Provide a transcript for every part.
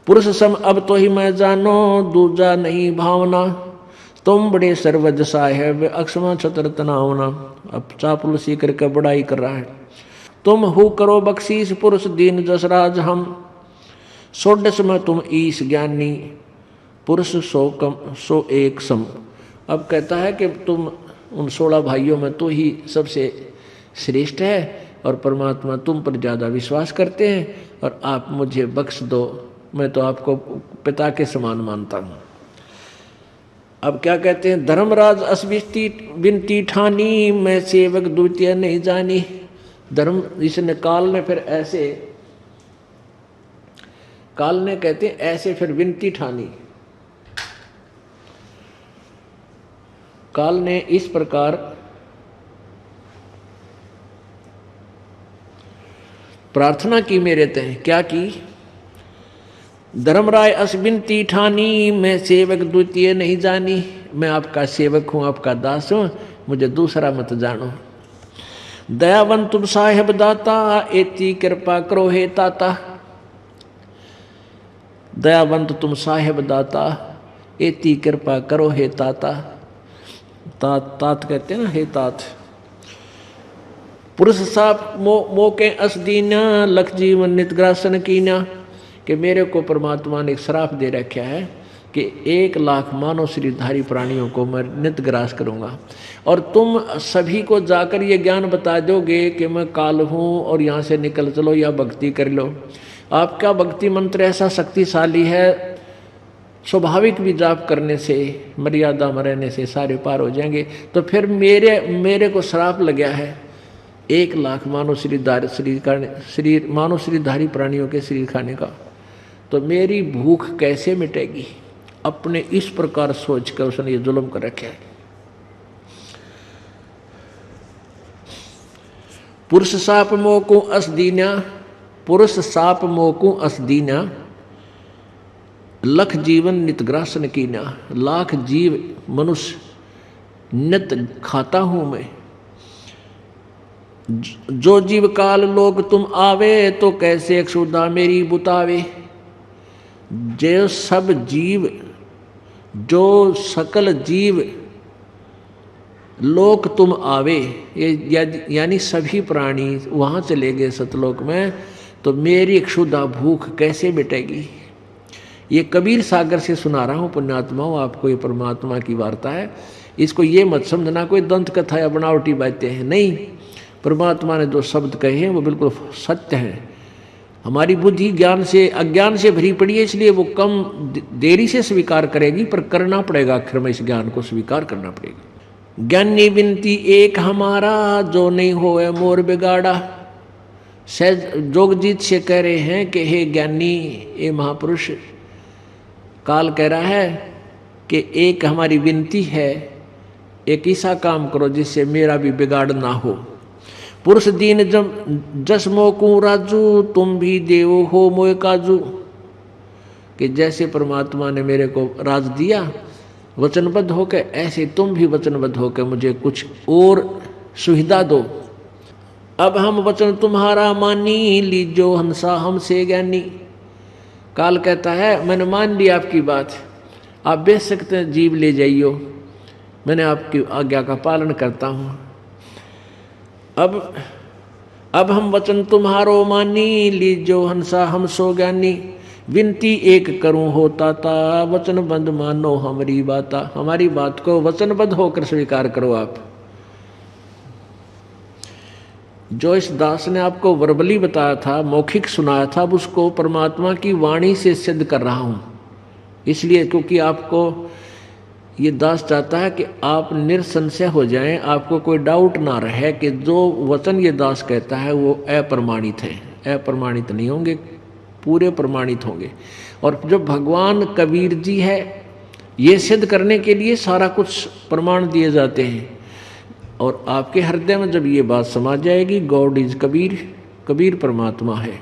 पुरुष सम अब तो ही मैं जानो, दूजा नहीं भावना। तुम बड़े सर्वज साहेब, अक्षमा छतर तनावना। अब चापलूसी करके बड़ाई कर रहा है। तुम हु करो बख्शीश, पुरुष दीन जसराज हम। षोडश में तुम ईश ज्ञानी, पुरुष सो एक सम। अब कहता है कि तुम उन 16 भाइयों में तो ही सबसे श्रेष्ठ है, और परमात्मा तुम पर ज़्यादा विश्वास करते हैं, और आप मुझे बख्श दो, मैं तो आपको पिता के समान मानता हूँ। अब क्या कहते हैं, धर्मराज अस्विष्टि बिनती ठानी, मैं सेवक द्वितीय नहीं जानी। धर्म इसने काल ने फिर ऐसे, काल ने कहते हैं ऐसे फिर विनती ठानी। काल ने इस प्रकार प्रार्थना की मेरे तय। क्या की, धर्मराय अस्विनती ठानी, मैं सेवक द्वितीय नहीं जानी। मैं आपका सेवक हूँ, आपका दास हूँ, मुझे दूसरा मत जानो। दयावंत तुम साहेब दाता, एती कृपा करो हे ताता। दयावंत तुम साहेब दाता, एती कृपा करो हे ताता। तात तात कहते हैं ना, हे तात। पुरुष साप मोके असदीना, लख जीवन नितग्रासन कीना। कि मेरे को परमात्मा ने एक श्राप दे रखा है कि 1 लाख मानव शरीरधारी प्राणियों को मैं नित ग्रास करूँगा, और तुम सभी को जाकर ये ज्ञान बता दोगे कि मैं काल हूँ और यहाँ से निकल चलो या भक्ति कर लो। आपका भक्ति मंत्र ऐसा शक्तिशाली है, स्वाभाविक भी जाप करने से, मर्यादा में रहने से सारे पार हो जाएंगे। तो फिर मेरे को श्राप लग गया है 1 लाख मानव शरीरधारी प्राणियों के शरीर खाने का, तो मेरी भूख कैसे मिटेगी। अपने इस प्रकार सोच कर उसने ये जुल्म कर रखे है। पुरुष साप मोकू असदीना, पुरुष साप मोकू असदीना, लख जीवन नितग्रासन कीना। लाख जीव मनुष्य नित खाता हूं मैं। जो जीव काल लोग तुम आवे, तो कैसे क्षुधा मेरी बुतावे। जो सब जीव, जो सकल जीव लोक तुम आवे, ये यानी सभी प्राणी वहाँ चले गए सतलोक में, तो मेरी क्षुधा भूख कैसे मिटेगी। ये कबीर सागर से सुना रहा हूँ पुण्यात्माओं आपको, ये परमात्मा की वार्ता है। इसको ये मत समझना कोई दंत कथा या बनावटी बातें हैं, नहीं। परमात्मा ने जो शब्द कहे हैं वो बिल्कुल सत्य हैं। हमारी बुद्धि ज्ञान से अज्ञान से भरी पड़ी है, इसलिए वो कम देरी से स्वीकार करेगी, पर करना पड़ेगा, आखिर में इस ज्ञान को स्वीकार करना पड़ेगा। ज्ञानी बिनती एक हमारा, जो नहीं होए मोर बिगाड़ा। सहज जोगजीत से कह रहे हैं कि हे ज्ञानी, ये महापुरुष, काल कह रहा है कि एक हमारी विनती है, एक ऐसा काम करो जिससे मेरा भी बिगाड़ ना हो। पुरुष दीन जस मोकू राजू, तुम भी देव हो मोए काजू। कि जैसे परमात्मा ने मेरे को राज दिया वचनबद्ध होकर, ऐसे तुम भी वचनबद्ध होकर मुझे कुछ और सुविधा दो। अब हम वचन तुम्हारा मानी, लीजो हंसा हमसे ज्ञानी। काल कहता है मैंने मान ली आपकी बात, आप बेच सकते हैं, जीव ले जाइयो, मैंने आपकी आज्ञा का पालन करता हूँ। अब हम वचन तुम्हारो मानी, लीजो हंसा हम सो ज्ञानी। विनती एक करूं होता था, वचनबद्ध मानो हमारी बाता। हमारी बात को वचनबद्ध होकर स्वीकार करो आप। जो इस दास ने आपको वर्बली बताया था, मौखिक सुनाया था, अब उसको परमात्मा की वाणी से सिद्ध कर रहा हूं। इसलिए क्योंकि आपको ये दास चाहता है कि आप निरसंशय हो जाएं, आपको कोई डाउट ना रहे कि जो वचन ये दास कहता है वो अप्रमाणित है। अप्रमाणित नहीं होंगे, पूरे प्रमाणित होंगे। और जो भगवान कबीर जी है, ये सिद्ध करने के लिए सारा कुछ प्रमाण दिए जाते हैं। और आपके हृदय में जब ये बात समा जाएगी, गॉड इज कबीर, कबीर परमात्मा है,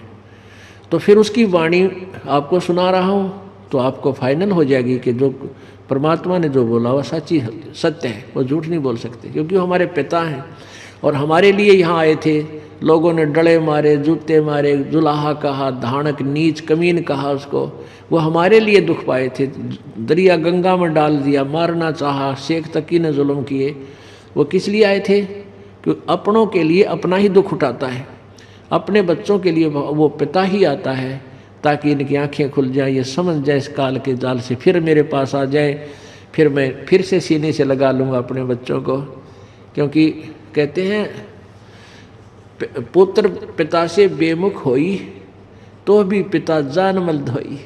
तो फिर उसकी वाणी आपको सुना रहा हूँ, तो आपको फाइनल हो जाएगी कि जो परमात्मा ने जो बोला वह सत्य है, वो झूठ नहीं बोल सकते, क्योंकि वो हमारे पिता हैं और हमारे लिए यहाँ आए थे लोगों ने डले मारे, जूते मारे, जुलाहा कहा, धानक, नीच, कमीन कहा उसको। वो हमारे लिए दुख पाए थे, दरिया गंगा में डाल दिया, मारना चाहा, शेख तकी ने जुल्म किए। वो किस लिए आए थे? कि अपनों के लिए अपना ही दुख उठाता है, अपने बच्चों के लिए वो पिता ही आता है ताकि इनकी आंखें खुल जाए, ये समझ जाए इस काल के जाल से फिर मेरे पास आ जाए, फिर मैं फिर से सीने से लगा लूँगा अपने बच्चों को। क्योंकि कहते हैं पुत्र पिता से बेमुख होई तो भी पिता जानमल धोई।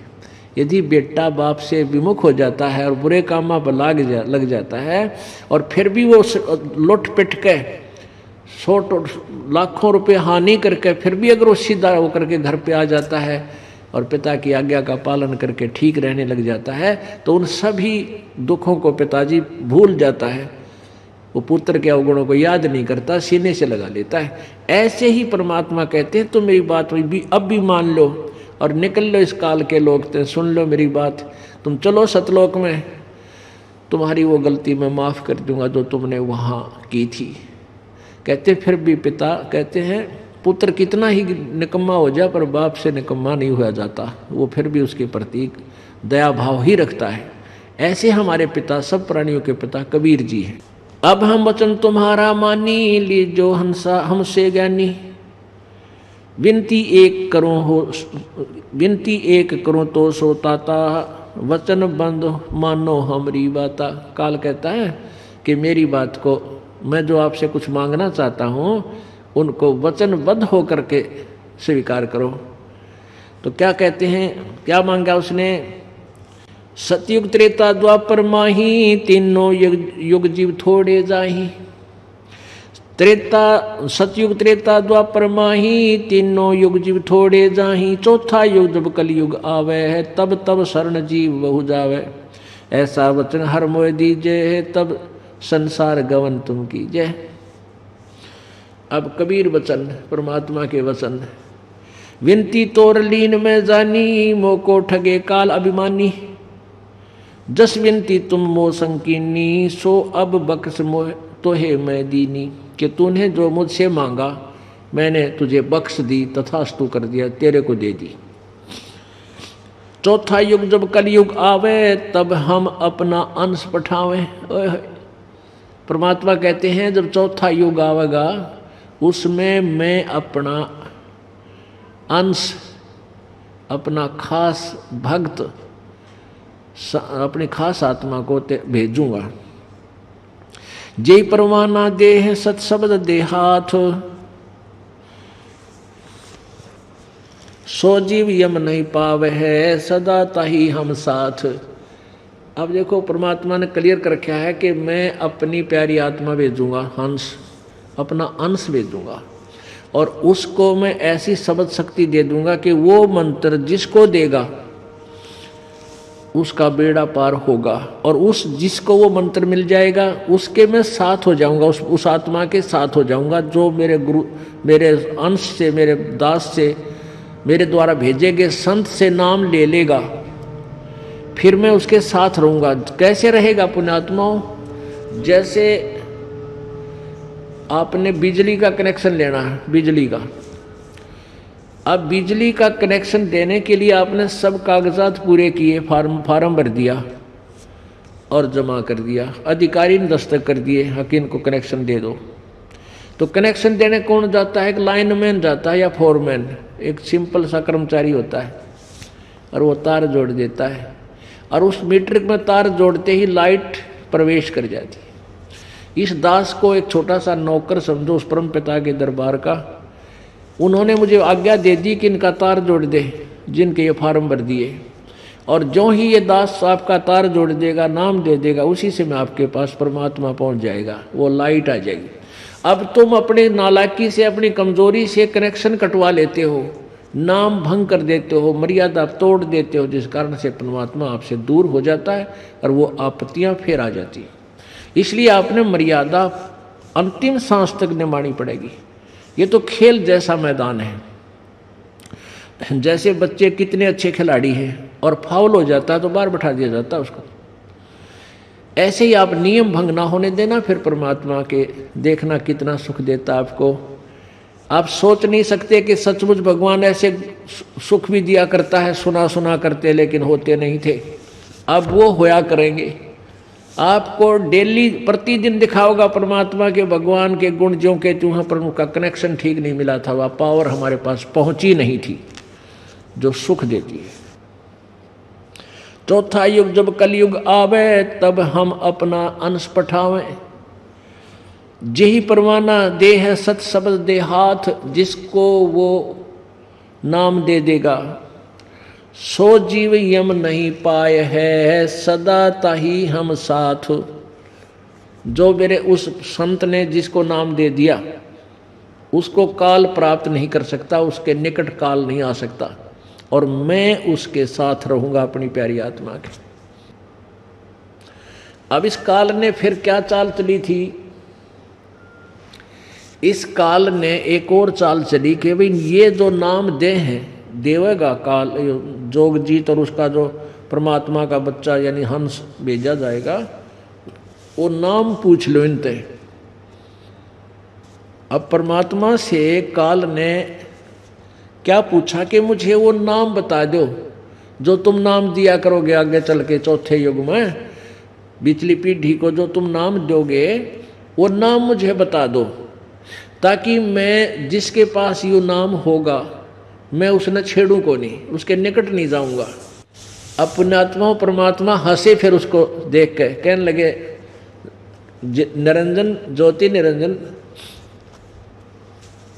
यदि बेटा बाप से विमुख हो जाता है और बुरे कामों पर लग जाता है और फिर भी वो लुट पिट के 100 लाखों रुपए हानि करके फिर भी अगर वो सीधा होकर के घर पे आ जाता है और पिता की आज्ञा का पालन करके ठीक रहने लग जाता है तो उन सभी दुखों को पिताजी भूल जाता है, वो पुत्र के अवगुणों को याद नहीं करता, सीने से लगा लेता है। ऐसे ही परमात्मा कहते हैं तुम मेरी बात भी अब भी मान लो और निकल लो इस काल के लोग, तो सुन लो मेरी बात, तुम चलो सतलोक में, तुम्हारी वो गलती मैं माफ़ कर दूंगा जो तुमने वहाँ की थी। कहते फिर भी पिता कहते हैं पुत्र कितना ही निकम्मा हो जाए पर बाप से निकम्मा नहीं हुआ जाता, वो फिर भी उसके प्रति दया भाव ही रखता है। ऐसे हमारे पिता, सब प्राणियों के पिता कबीर जी हैं। अब हम वचन तुम्हारा मानी, लीजो हंसा हमसे ज्ञानी, विनती एक करो तो सोताता, वचन बंद मानो हमारी बाता। काल कहता है कि मेरी बात को, मैं जो आपसे कुछ मांगना चाहता हूँ उनको वचनबद्ध होकर के स्वीकार करो। तो क्या कहते हैं, क्या मांगा उसने? सतयुग त्रेता द्वापर माही, तीनों युग जीव थोड़े जाही। सतयुग त्रेता द्वापर माही, तीनों युग जीव थोड़े जाही। चौथा युग जब कलयुग आवे है, तब तब शरण जीव बहु जावे। ऐसा वचन हर मोह दीजे है, तब संसार गवन तुम कीजे। अब कबीर वचन, परमात्मा के वचन। विनती तोर लीन में जानी, मोको ठगे काल अभिमानी। जस विनती तुम मो संकीनी, सो अब बख्श मोह तोहे मैं दीनी। कि तूने जो मुझसे मांगा मैंने तुझे बख्श दी, तथास्तु कर दिया, तेरे को दे दी। चौथा युग जब कलयुग आवे, तब हम अपना अंश पठावे। परमात्मा कहते हैं जब चौथा युग आवेगा उसमें मैं अपना अंश, अपना खास भक्त, अपनी खास आत्मा को भेजूंगा। जय परवाना देह सत शब्द देहाथ, सो जीव यम नहीं पावे है, सदा ताही हम साथ। अब देखो परमात्मा ने क्लियर कर रखा है कि मैं अपनी प्यारी आत्मा भेजूंगा, हंस, अपना अंश भेजूंगा और उसको मैं ऐसी शब्द शक्ति दे दूंगा कि वो मंत्र जिसको देगा उसका बेड़ा पार होगा। और उस जिसको वो मंत्र मिल जाएगा उसके मैं साथ हो जाऊंगा, उस आत्मा के साथ हो जाऊंगा जो मेरे गुरु, मेरे अंश से, मेरे दास से, मेरे द्वारा भेजे गए संत से नाम ले लेगा, फिर मैं उसके साथ रहूंगा। कैसे रहेगा पुण्यात्माओं? जैसे आपने बिजली का कनेक्शन लेना है, बिजली का, अब बिजली का कनेक्शन देने के लिए आपने सब कागजात पूरे किए, फार्म भर दिया और जमा कर दिया, अधिकारी ने दस्तखत कर दिए, हकीम को कनेक्शन दे दो। तो कनेक्शन देने कौन जाता है? एक लाइनमैन जाता है या फोरमैन, एक सिंपल सा कर्मचारी होता है और वो तार जोड़ देता है और उस मीटर में तार जोड़ते ही लाइट प्रवेश कर जाती है। इस दास को एक छोटा सा नौकर समझो उस परम पिता के दरबार का, उन्होंने मुझे आज्ञा दे दी कि इनका तार जोड़ दे, जिनके ये फार्म भर दिए, और जो ही ये दास आपका तार जोड़ देगा, नाम दे देगा, उसी से मैं आपके पास परमात्मा पहुंच जाएगा, वो लाइट आ जाएगी। अब तुम अपने नालायकी से, अपनी कमजोरी से कनेक्शन कटवा लेते हो, नाम भंग कर देते हो, मर्यादा तोड़ देते हो, जिस कारण से परमात्मा आपसे दूर हो जाता है और वो आपत्तियां फिर आ जाती है। इसलिए आपने मर्यादा अंतिम सांस तक निभानी पड़ेगी। ये तो खेल जैसा मैदान है। जैसे बच्चे कितने अच्छे खिलाड़ी हैं और फाउल हो जाता है तो बाहर बैठा दिया जाता है उसको, ऐसे ही आप नियम भंग ना होने देना, फिर परमात्मा के देखना कितना सुख देता आपको। आप सोच नहीं सकते कि सचमुच भगवान ऐसे सुख भी दिया करता है, सुना सुना करते लेकिन होते नहीं थे। अब वो होया करेंगे। आपको डेली प्रतिदिन दिखाओगा परमात्मा के, भगवान के गुण ज्यों के त्यों हैं, पर उनका कनेक्शन ठीक नहीं मिला था, वह पावर हमारे पास पहुंची नहीं थी जो सुख देती है। चौथा युग जब कलयुग आवे, तब हम अपना अंश पठावें। जेहि परवाना दे है सत शब्द दे हाथ, जिसको वो नाम दे देगा, सो जीव यम नहीं पाए है, सदा ताही हम साथ। जो मेरे उस संत ने जिसको नाम दे दिया, उसको काल प्राप्त नहीं कर सकता, उसके निकट काल नहीं आ सकता, और मैं उसके साथ रहूंगा अपनी प्यारी आत्मा के। अब इस काल ने फिर क्या चाल चली थी? इस काल ने एक और चाल चली कि भाई ये जो नाम दे हैं देवेगा काल, जोगजीत और उसका जो परमात्मा का बच्चा यानी हंस भेजा जाएगा, वो नाम पूछ लो इनते। अब परमात्मा से काल ने क्या पूछा कि मुझे वो नाम बता दो जो तुम नाम दिया करोगे आगे चल के चौथे युग में, बिचली पीढ़ी को जो तुम नाम दोगे वो नाम मुझे बता दो, ताकि मैं जिसके पास ये नाम होगा मैं उसने छेड़ूं को नहीं, उसके निकट नहीं जाऊंगा। अब पुण्यात्मा परमात्मा हंसे फिर उसको देख के, कहने लगे निरंजन, ज्योति निरंजन,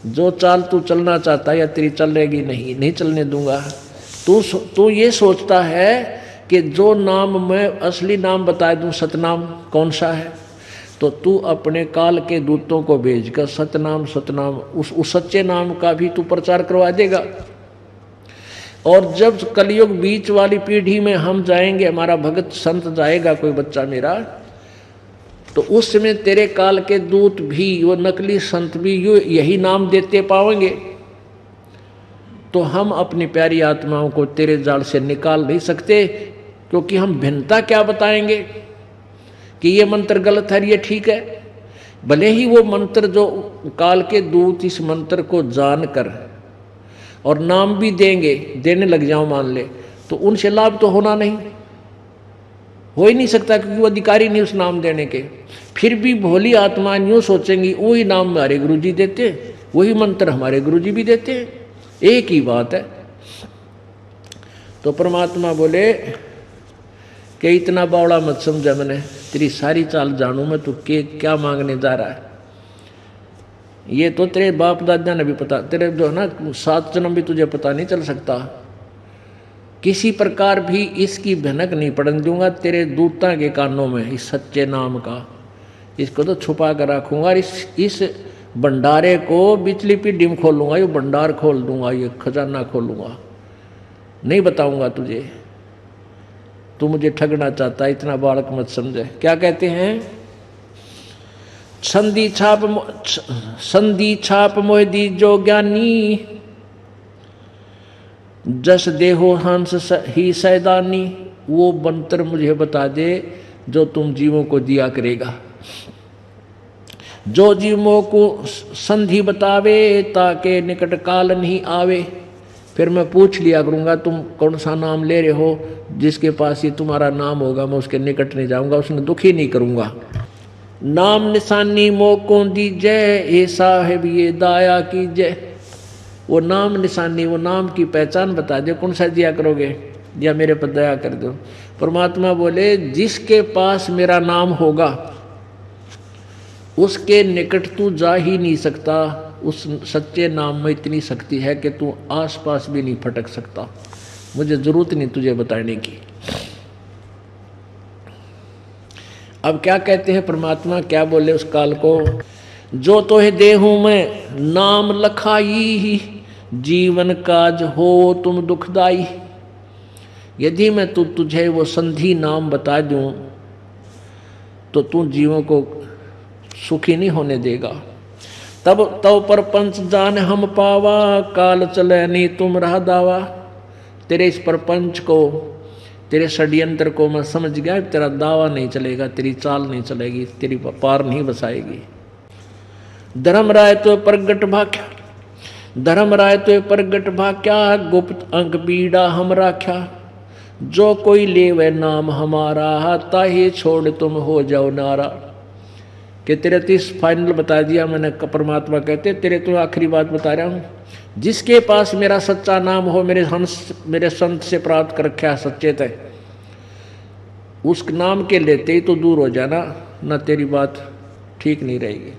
जो चाल तू चलना चाहता है या तेरी चलेगी नहीं चलने दूंगा। तू ये सोचता है कि जो नाम मैं असली नाम बता दूं, सतनाम कौन सा है, तो तू अपने काल के दूतों को भेजकर सतनाम उस सच्चे नाम का भी तू प्रचार करवा देगा। और जब कलयुग बीच वाली पीढ़ी में हम जाएंगे, हमारा भगत संत जाएगा कोई बच्चा मेरा, तो उस समय तेरे काल के दूत भी, वो नकली संत भी यही नाम देते पाएंगे। तो हम अपनी प्यारी आत्माओं को तेरे जाल से निकाल नहीं सकते, क्योंकि हम भिन्नता क्या बताएंगे कि ये मंत्र गलत है, ये ठीक है। भले ही वो मंत्र जो काल के दूत इस मंत्र को जानकर और नाम भी देने लग जाओ मान ले, तो उनसे लाभ तो होना नहीं, हो ही नहीं सकता, क्योंकि वो अधिकारी नहीं उस नाम देने के। फिर भी भोली आत्मा यूँ सोचेंगी वही नाम हमारे गुरुजी देते, वही मंत्र हमारे गुरुजी भी देते, एक ही बात है। तो परमात्मा बोले कि इतना बावड़ा मत समझा, मैंने तेरी सारी चाल जानू मैं, तू क्या मांगने जा रहा है। ये तो तेरे बाप दादा ने भी पता, तेरे जो है ना 7 जन्म भी तुझे पता नहीं चल सकता। किसी प्रकार भी इसकी भनक नहीं पड़ने दूंगा तेरे दूता के कानों में, इस सच्चे नाम का। इसको तो छुपा कर रखूंगा, इस भंडारे को बिचली पीढ़ी में खोलूंगा, ये भंडार खोल दूंगा, ये खजाना खोलूंगा, नहीं बताऊंगा तुझे। तू मुझे ठगना चाहता है, इतना बालक मत समझे। क्या कहते हैं? संधि छाप मोह दी जो ज्ञानी, जस देहो हंस ही सैदानी। वो मंत्र मुझे बता दे जो तुम जीवों को दिया करेगा, जो जीवों को संधि बतावे, ताके निकट काल नहीं आवे। फिर मैं पूछ लिया करूँगा तुम कौन सा नाम ले रहे हो, जिसके पास ये तुम्हारा नाम होगा मैं उसके निकट नहीं जाऊँगा, उसने दुखी नहीं करूँगा। नाम निशानी मोको दीजय, ए साहेब ये दाया कीजय। वो नाम निशानी, वो नाम की पहचान बता दे, कौन सा दिया करोगे या मेरे पर दया कर दो। परमात्मा बोले जिसके पास मेरा नाम होगा उसके निकट तू जा ही नहीं सकता। उस सच्चे नाम में इतनी शक्ति है कि तू आसपास भी नहीं फटक सकता। मुझे जरूरत नहीं तुझे बताने की। अब क्या कहते हैं परमात्मा, क्या बोले उस काल को? जो तो है देहूं में नाम लखाई, जीवन काज हो तुम दुखदाई। यदि मैं तुझे वो संधि नाम बता दूं तो तू जीवों को सुखी नहीं होने देगा। तब पर पंच जान हम पावा, काल चले नहीं तुम रहा दावा। तेरे इस प्रपंच को, तेरे षड्यंत्र को मैं समझ गया, तेरा दावा नहीं चलेगा, तेरी चाल नहीं चलेगी, तेरी पार नहीं बसाएगी। धर्म राय तो प्रगट भाख्या, धर्मराय तो प्रगट भाक्या, गुप्त अंक पीड़ा हम राख्या। जो कोई ले वह नाम हमारा, ताहे छोड़ तुम हो जाओ नारा। कि तेरे तो इस फाइनल बता दिया मैंने, परमात्मा कहते तेरे तो आखिरी बात बता रहा हूँ। जिसके पास मेरा सच्चा नाम हो, मेरे हंस मेरे संत से प्राप्त कर रखा सच्चे तय, उस नाम के लेते ही तो दूर हो जाना, ना तेरी बात ठीक नहीं रहेगी।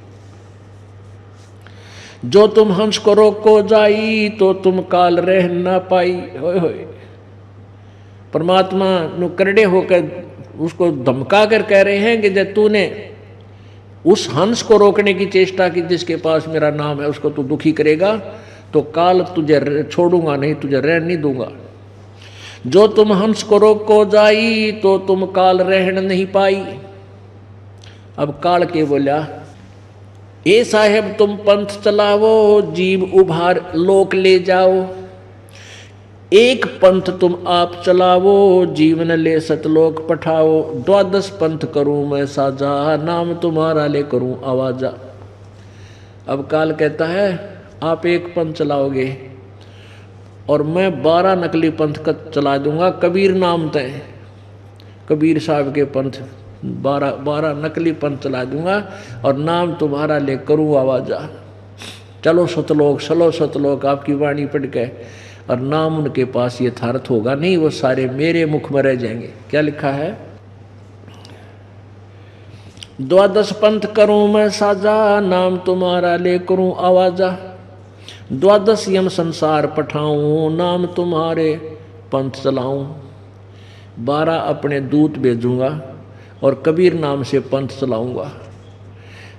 जो तुम हंस को रोको जाई, तो तुम काल रह ना पाई। होय होय, परमात्मा नु करड़े होकर उसको धमका कर कह रहे हैं कि जब तूने उस हंस को रोकने की चेष्टा की जिसके पास मेरा नाम है, उसको तू दुखी करेगा तो काल तुझे छोड़ूंगा नहीं, तुझे रहने नहीं दूंगा। जो तुम हंस को रोको जाई, तो तुम काल रहन नहीं पाई। अब काल के बोला, ए साहेब तुम पंथ चलावो, जीव उभार लोक ले जाओ। एक पंथ तुम आप चलावो, जीवन ले सतलोक पठाओ। 12 पंथ करूं मैं साजा, नाम तुम्हारा ले करूं आवाजा। अब काल कहता है आप एक पंथ चलाओगे और मैं 12 नकली पंथ का चला दूंगा। कबीर नाम तय, कबीर साहब के पंथ 12 नकली पंथ चला दूंगा और नाम तुम्हारा ले करूं आवाजा। चलो सतलोक आपकी वाणी पढ़ के, और नाम उनके पास यथार्थ होगा नहीं, वो सारे मेरे मुख में रह जाएंगे। क्या लिखा है? 12 पंथ करूं मैं साजा, नाम तुम्हारा ले करूं आवाजा। 12 यम संसार पठाऊं, नाम तुम्हारे पंथ चलाऊं। 12 अपने दूत भेजूंगा और कबीर नाम से पंथ चलाऊंगा।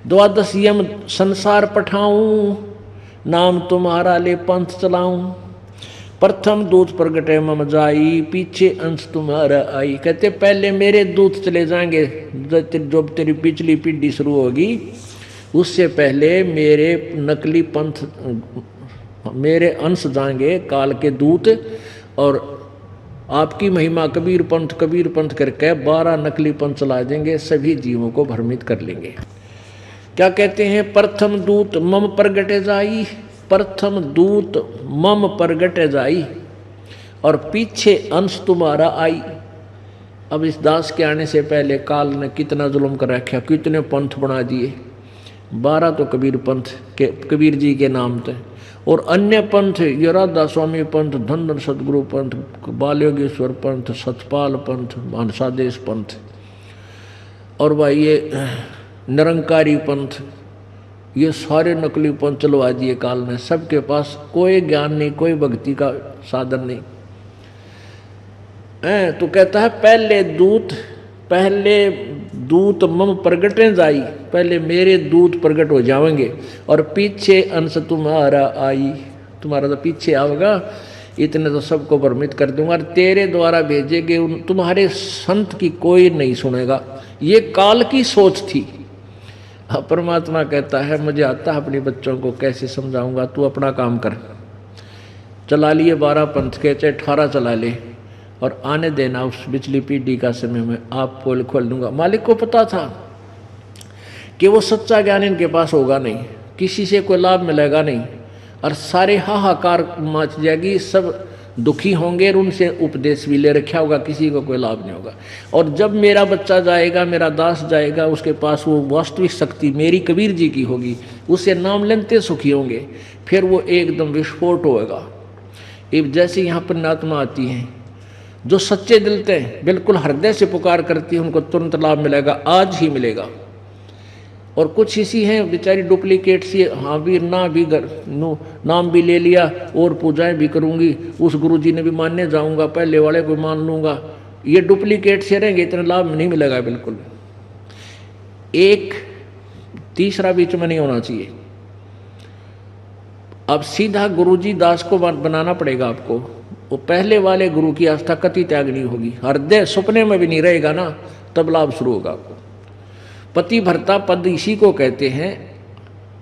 12 यम संसार पठाऊं, नाम तुम्हारा ले पंथ चलाऊं। प्रथम दूत प्रगटे मम जाई, पीछे अंश तुम्हारा आई। कहते पहले मेरे दूत चले जाएंगे, जो तेरी पिछली पीढ़ी शुरू होगी उससे पहले मेरे नकली पंथ, मेरे अंश जाएंगे काल के दूत, और आपकी महिमा कबीर पंथ करके 12 नकली पंथ चला देंगे, सभी जीवों को भ्रमित कर लेंगे। क्या कहते हैं? प्रथम दूत मम प्रगटे जाई, प्रथम दूत मम प्रगट जाई, और पीछे अंश तुम्हारा आई। अब इस दास के आने से पहले काल ने कितना जुल्म कर रखा, कितने पंथ बना दिए। 12 तो कबीर पंथ के, कबीर जी के नाम थे, और अन्य पंथ ये राधा स्वामी पंथ, धन सदगुरु पंथ, बालयोगेश्वर पंथ, सतपाल पंथ, मानसादेश पंथ, और भाई ये निरंकारी पंथ, ये सारे नकली पंथ चलवा दिए काल ने। सबके पास कोई ज्ञान नहीं, कोई भक्ति का साधन नहीं। तो कहता है पहले दूत मम प्रगटे जाई, पहले मेरे दूत प्रकट हो जाएंगे, और पीछे अंश तुम्हारा आई, तुम्हारा तो पीछे आएगा, इतने तो सबको भ्रमित कर दूंगा, और तेरे द्वारा भेजेगे तुम्हारे संत की कोई नहीं सुनेगा। ये काल की सोच थी। परमात्मा कहता है मुझे आता है अपने बच्चों को कैसे समझाऊंगा, तू अपना काम कर। चला लिए 12 पंथ के, चाहे 18 चला ले, और आने देना उस पिछली पीढ़ी का समय में आप पोल खोल दूंगा। मालिक को पता था कि वो सच्चा ज्ञान इनके पास होगा नहीं, किसी से कोई लाभ मिलेगा नहीं, और सारे हाहाकार मच जाएगी, सब दुखी होंगे, और उनसे उपदेश भी ले रखा होगा, किसी को कोई लाभ नहीं होगा। और जब मेरा बच्चा जाएगा, मेरा दास जाएगा, उसके पास वो वास्तविक शक्ति मेरी कबीर जी की होगी, उससे नाम लेते सुखी होंगे, फिर वो एकदम विस्फोट होगा। जैसे यहाँ पर नात्मा आती हैं, जो सच्चे दिल थे, बिल्कुल हृदय से पुकार करती है, उनको तुरंत लाभ मिलेगा, आज ही मिलेगा। और कुछ इसी हैं बेचारी डुप्लीकेट सी, हाँ भी ना भी नाम भी ले लिया और पूजाएं भी करूंगी, उस गुरुजी ने भी मानने जाऊंगा, पहले वाले को मान लूंगा, ये डुप्लीकेट से रहेंगे, इतना लाभ नहीं मिलेगा बिल्कुल। एक तीसरा बीच में नहीं होना चाहिए। अब सीधा गुरुजी दास को बनाना पड़ेगा आपको। वो पहले वाले गुरु की आस्था कति त्याग नहीं होगी, हृदय सपने में भी नहीं रहेगा ना, तब लाभ शुरू होगा आपको। पति भरता पद इसी को कहते हैं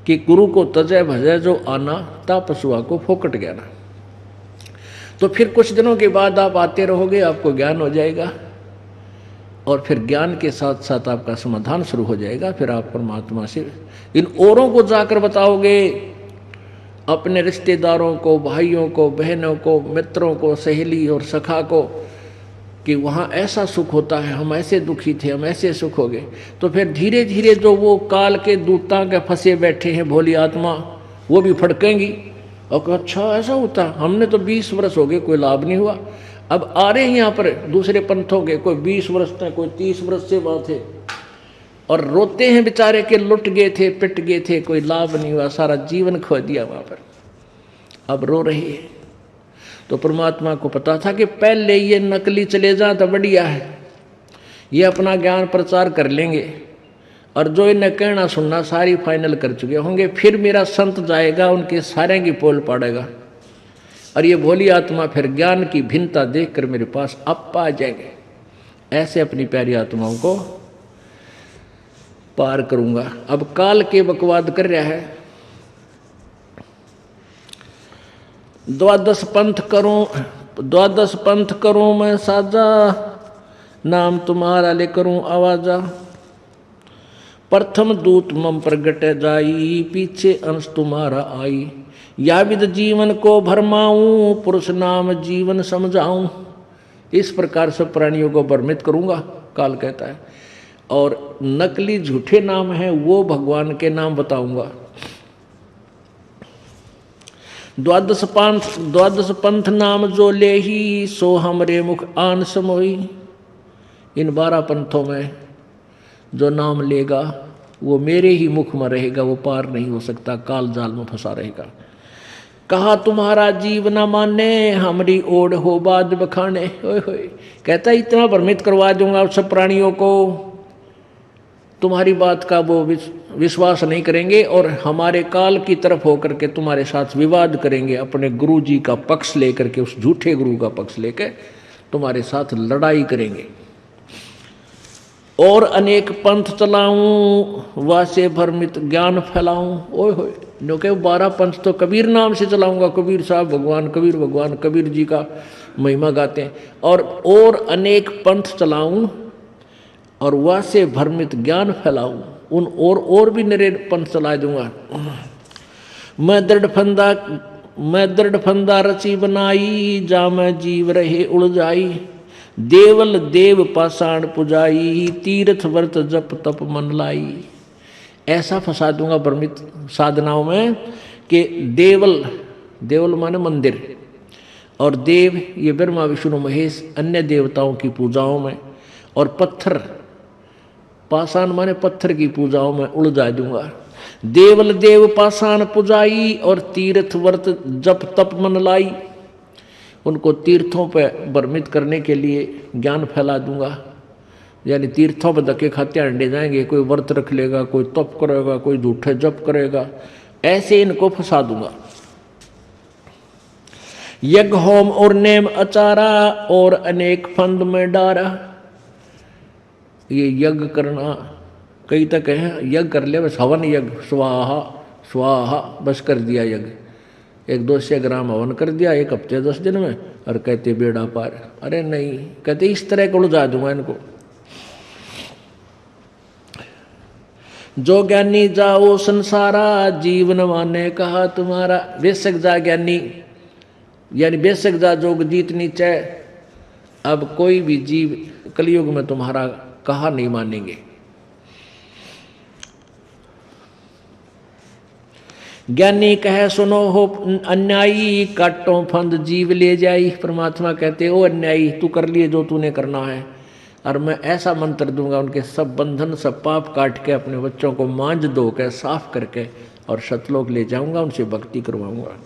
कि गुरु को तजय भजय जो आना, ता पशुआ को फोकट ज्ञाना। तो फिर कुछ दिनों के बाद आप आते रहोगे, आपको ज्ञान हो जाएगा, और फिर ज्ञान के साथ साथ आपका समाधान शुरू हो जाएगा। फिर आप परमात्मा से इन औरों को जाकर बताओगे, अपने रिश्तेदारों को, भाइयों को, बहनों को, मित्रों को, सहेली और सखा को कि वहाँ ऐसा सुख होता है, हम ऐसे दुखी थे, हम ऐसे सुख हो गए। तो फिर धीरे धीरे जो वो काल के दूतां के फंसे बैठे हैं भोली आत्मा, वो भी फड़केंगी और अच्छा ऐसा होता, हमने तो 20 वर्ष हो गए कोई लाभ नहीं हुआ। अब आ रहे हैं यहाँ पर दूसरे पंथों के, कोई 20 वर्ष थे, कोई 30 वर्ष से बात है, और रोते हैं बेचारे के लुट गए थे, पिट गए थे, कोई लाभ नहीं हुआ, सारा जीवन खो दिया वहाँ पर, अब रो रही है। तो परमात्मा को पता था कि पहले ये नकली चले जाए तो बढ़िया है, ये अपना ज्ञान प्रचार कर लेंगे और जो इन्हें कहना सुनना सारी फाइनल कर चुके होंगे, फिर मेरा संत जाएगा उनके सारे की पोल पाड़ेगा और ये भोली आत्मा फिर ज्ञान की भिन्नता देखकर मेरे पास अब आ जाएंगे। ऐसे अपनी प्यारी आत्माओं को पार करूंगा। अब काल के बकवाद कर रहा है, द्वादश पंथ करूं मैं साजा, नाम तुम्हारा ले करूं आवाजा। प्रथम दूत मम प्रगट जाई, पीछे अंश तुम्हारा आई। या विद जीवन को भरमाऊं, पुरुष नाम जीवन समझाऊं। इस प्रकार सब प्राणियों को भ्रमित करूंगा, काल कहता है, और नकली झूठे नाम हैं वो भगवान के नाम बताऊंगा। द्वादश पंथ नाम जो ले ही, सो हमरे मुख आन समोई। इन 12 पंथों में जो नाम लेगा वो मेरे ही मुख में रहेगा, वो पार नहीं हो सकता, काल जाल में फंसा रहेगा। कहा तुम्हारा जीव न माने, हमारी ओढ़ हो बाद बखाने। ओए होए, कहता इतना भ्रमित करवा दूंगा सब प्राणियों को, तुम्हारी बात का वो विश्वास नहीं करेंगे और हमारे काल की तरफ होकर के तुम्हारे साथ विवाद करेंगे, अपने गुरु जी का पक्ष लेकर के, उस झूठे गुरु का पक्ष लेकर तुम्हारे साथ लड़ाई करेंगे। और अनेक पंथ चलाऊं, वासे भ्रमित ज्ञान फैलाऊं। ओए होए, जो के 12 पंथ तो कबीर नाम से चलाऊंगा, कबीर साहब भगवान, कबीर जी का महिमा गाते हैं। और अनेक पंथ चलाऊं और वासे भ्रमित ज्ञान फैलाऊं, उन और भी नरे पंथ चला दूंगा। मैं दृढ़ फंदा रची बनाई, जा मैं जीव रहे उलझाई। देवल देव पाषाण पुजाई, तीर्थ व्रत जप तप मन लाई। ऐसा फंसा दूंगा भ्रमित साधनाओं में कि देवल माने मंदिर, और देव ये ब्रह्मा विष्णु महेश अन्य देवताओं की पूजाओं में, और पत्थर पाषाण माने पत्थर की पूजाओं में उलझा दूंगा। देवल देव पाषाण पुजाई, और तीर्थ व्रत जप तप मन लाई। उनको तीर्थों पर भ्रमित करने के लिए ज्ञान फैला दूंगा, यानी तीर्थों पर धक्के खाते अंडे जाएंगे, कोई व्रत रख लेगा, कोई तप करेगा, कोई झूठे जप करेगा, ऐसे इनको फंसा दूंगा। यज्ञ होम और नेम अचारा, और अनेक फंद में डारा। ये यज्ञ करना, कई तक है यज्ञ कर ले, बस हवन यज्ञ, स्वाहा स्वाहा बस कर दिया यज्ञ, 100-200 ग्राम हवन कर दिया 1 हफ्ते 10 दिन में, और कहते बेड़ा पार। अरे नहीं, कहते इस तरह को उलझा दूंगा इनको। जो ज्ञानी जाओ संसारा, जीवन माने कहा तुम्हारा। बेशक जा ज्ञानी, यानी बेशक जा जोग जीत नीचे, अब कोई भी जीव कलयुग में तुम्हारा कहा नहीं मानेंगे। ज्ञानी कहे सुनो हो अन्यायी, काटो फंद जीव ले जाई। परमात्मा कहते ओ अन्यायी, तू कर लिए जो तूने करना है, और मैं ऐसा मंत्र दूंगा उनके सब बंधन सब पाप काट के अपने बच्चों को मांझ धो के साफ करके और सतलोक ले जाऊंगा, उनसे भक्ति करवाऊंगा।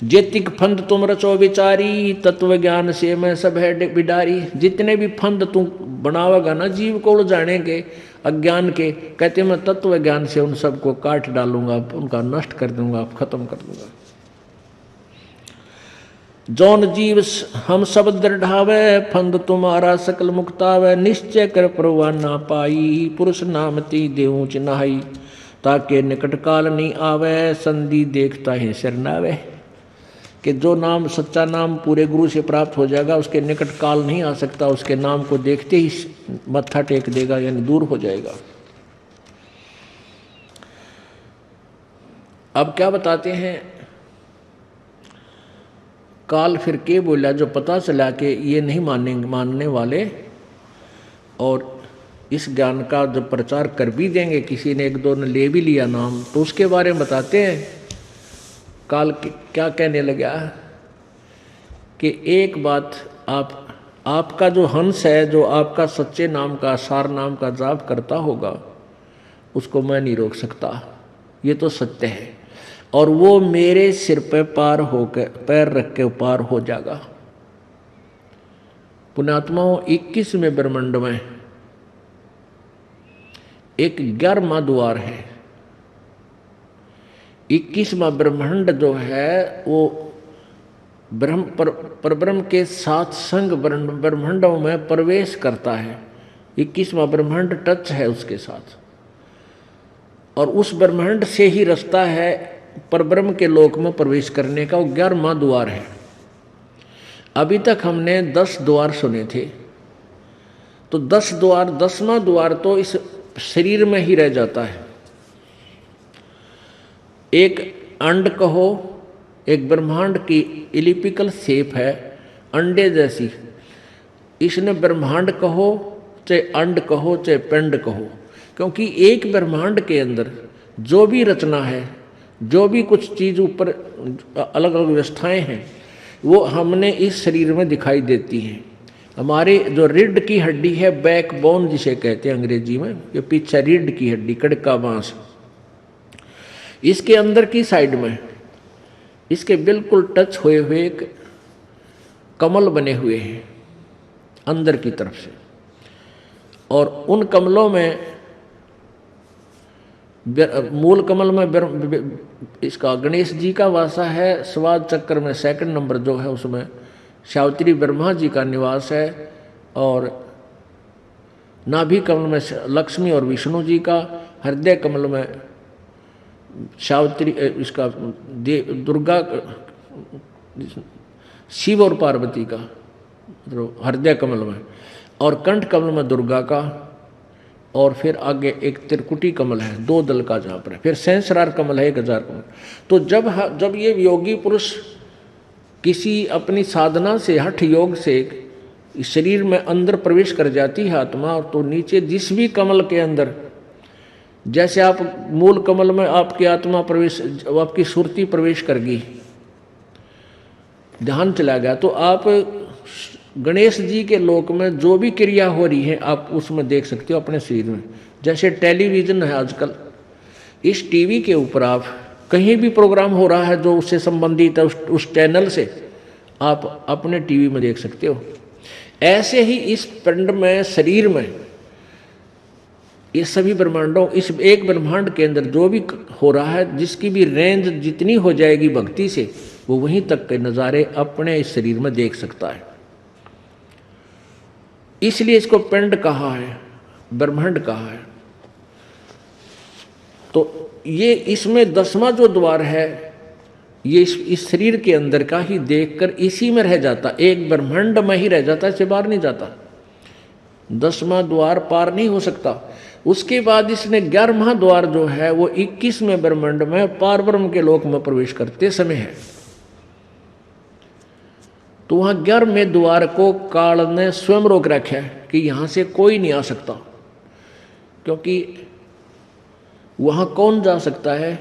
जेतिक फंद तुम रचो विचारी, तत्व ज्ञान से मैं सब है बिडारी। जितने भी फंद तू बनावेगा ना जीव को उलझाने के, अज्ञान के, कहते मैं तत्व ज्ञान से उन सबको काट डालूंगा, उनका नष्ट कर दूंगा, खत्म कर दूंगा। जौन जीव हम सब दृढ़ावे, फंद तुम्हारा सकल मुक्तावे। निश्चय कर परवान ना पाई, पुरुष नामती देऊं चिन्हाई। ताके निकट काल नहीं आवे, संधि देखता ही सिर नावे। कि जो नाम सच्चा नाम पूरे गुरु से प्राप्त हो जाएगा, उसके निकट काल नहीं आ सकता, उसके नाम को देखते ही मत्था टेक देगा, यानी दूर हो जाएगा। 2 पंथ अब क्या बताते हैं, काल फिर के बोला, जो पता चला कि ये नहीं मानने वाले और इस ज्ञान का जब प्रचार कर भी देंगे, किसी ने एक दो ने ले भी लिया नाम, तो उसके बारे में बताते हैं। काल क्या कहने लगा कि एक बात, आपका जो हंस है, जो आपका सच्चे नाम का, सार नाम का जाप करता होगा, उसको मैं नहीं रोक सकता, ये तो सत्य है, और वो मेरे सिर पे पार होकर पैर रख के पार हो जाएगा। पुण्यात्माओं, 21वें ब्रह्मांड में एक 11वां द्वार है। 21वां ब्रह्मांड जो है वो परब्रह्म के साथ संग ब्रह्मांडों में प्रवेश करता है। 21वां ब्रह्मांड टच है उसके साथ, और उस ब्रह्मांड से ही रास्ता है परब्रह्म के लोक में प्रवेश करने का। वो 11वां द्वार है। अभी तक हमने 10 द्वार सुने थे, तो 10 द्वार, 10वां द्वार तो इस शरीर में ही रह जाता है। एक अंड कहो, एक ब्रह्मांड की इलिप्टिकल शेप है, अंडे जैसी। इसने ब्रह्मांड कहो, चाहे अंड कहो, चाहे पिंड कहो, क्योंकि एक ब्रह्मांड के अंदर जो भी रचना है, जो भी कुछ चीज़ ऊपर अलग अलग व्यवस्थाएं हैं, वो हमने इस शरीर में दिखाई देती हैं। हमारी जो रीढ़ की हड्डी है, बैकबोन जिसे कहते हैं अंग्रेजी में, ये पीछे रीढ़ की हड्डी, कड़का मांस, इसके अंदर की साइड में इसके बिल्कुल टच हुए हुए एक कमल बने हुए हैं अंदर की तरफ से, और उन कमलों में, मूल कमल में इसका गणेश जी का वासा है, स्वाद चक्र में 2nd नंबर जो है उसमें सावित्री ब्रह्मा जी का निवास है, और नाभि कमल में लक्ष्मी और विष्णु जी का, हृदय कमल में सावित्री, इसका दुर्गा, शिव और पार्वती का हृदय कमल में, और कंठ कमल में दुर्गा का, और फिर आगे एक त्रिकुटी कमल है 2 दल का जहाँ पर है, फिर सहस्रार कमल है 1000 कमल। तो जब ये योगी पुरुष किसी अपनी साधना से, हठ योग से इस शरीर में अंदर प्रवेश कर जाती है आत्मा, तो नीचे जिस भी कमल के अंदर, जैसे आप मूल कमल में आपकी आत्मा प्रवेश, आपकी सुरती प्रवेश कर गई, ध्यान चला गया, तो आप गणेश जी के लोक में जो भी क्रिया हो रही है आप उसमें देख सकते हो अपने शरीर में। जैसे टेलीविज़न है आजकल, इस टीवी के ऊपर आप कहीं भी प्रोग्राम हो रहा है जो उससे संबंधित है, उस चैनल से आप अपने टीवी में देख सकते हो। ऐसे ही इस पिंड में, शरीर में, ये सभी ब्रह्मांडों, इस एक ब्रह्मांड के अंदर जो भी हो रहा है, जिसकी भी रेंज जितनी हो जाएगी भक्ति से, वो वहीं तक के नज़ारे अपने इस शरीर में देख सकता है। इसलिए इसको पिंड कहा है, ब्रह्मांड कहा है। तो ये इसमें 10वां जो द्वार है, ये इस शरीर के अंदर का ही देखकर इसी में रह जाता, एक ब्रह्मांड में ही रह जाता, इससे बाहर नहीं जाता। 10वां द्वार पार नहीं हो सकता। उसके बाद इसने 11वां द्वार जो है वो 21वें ब्रह्मांड में पारब्रह्म के लोक में प्रवेश करते समय है। तो वहां 11वें द्वार को काल ने स्वयं रोक रखा है कि यहां से कोई नहीं आ सकता, क्योंकि वहां कौन जा सकता है?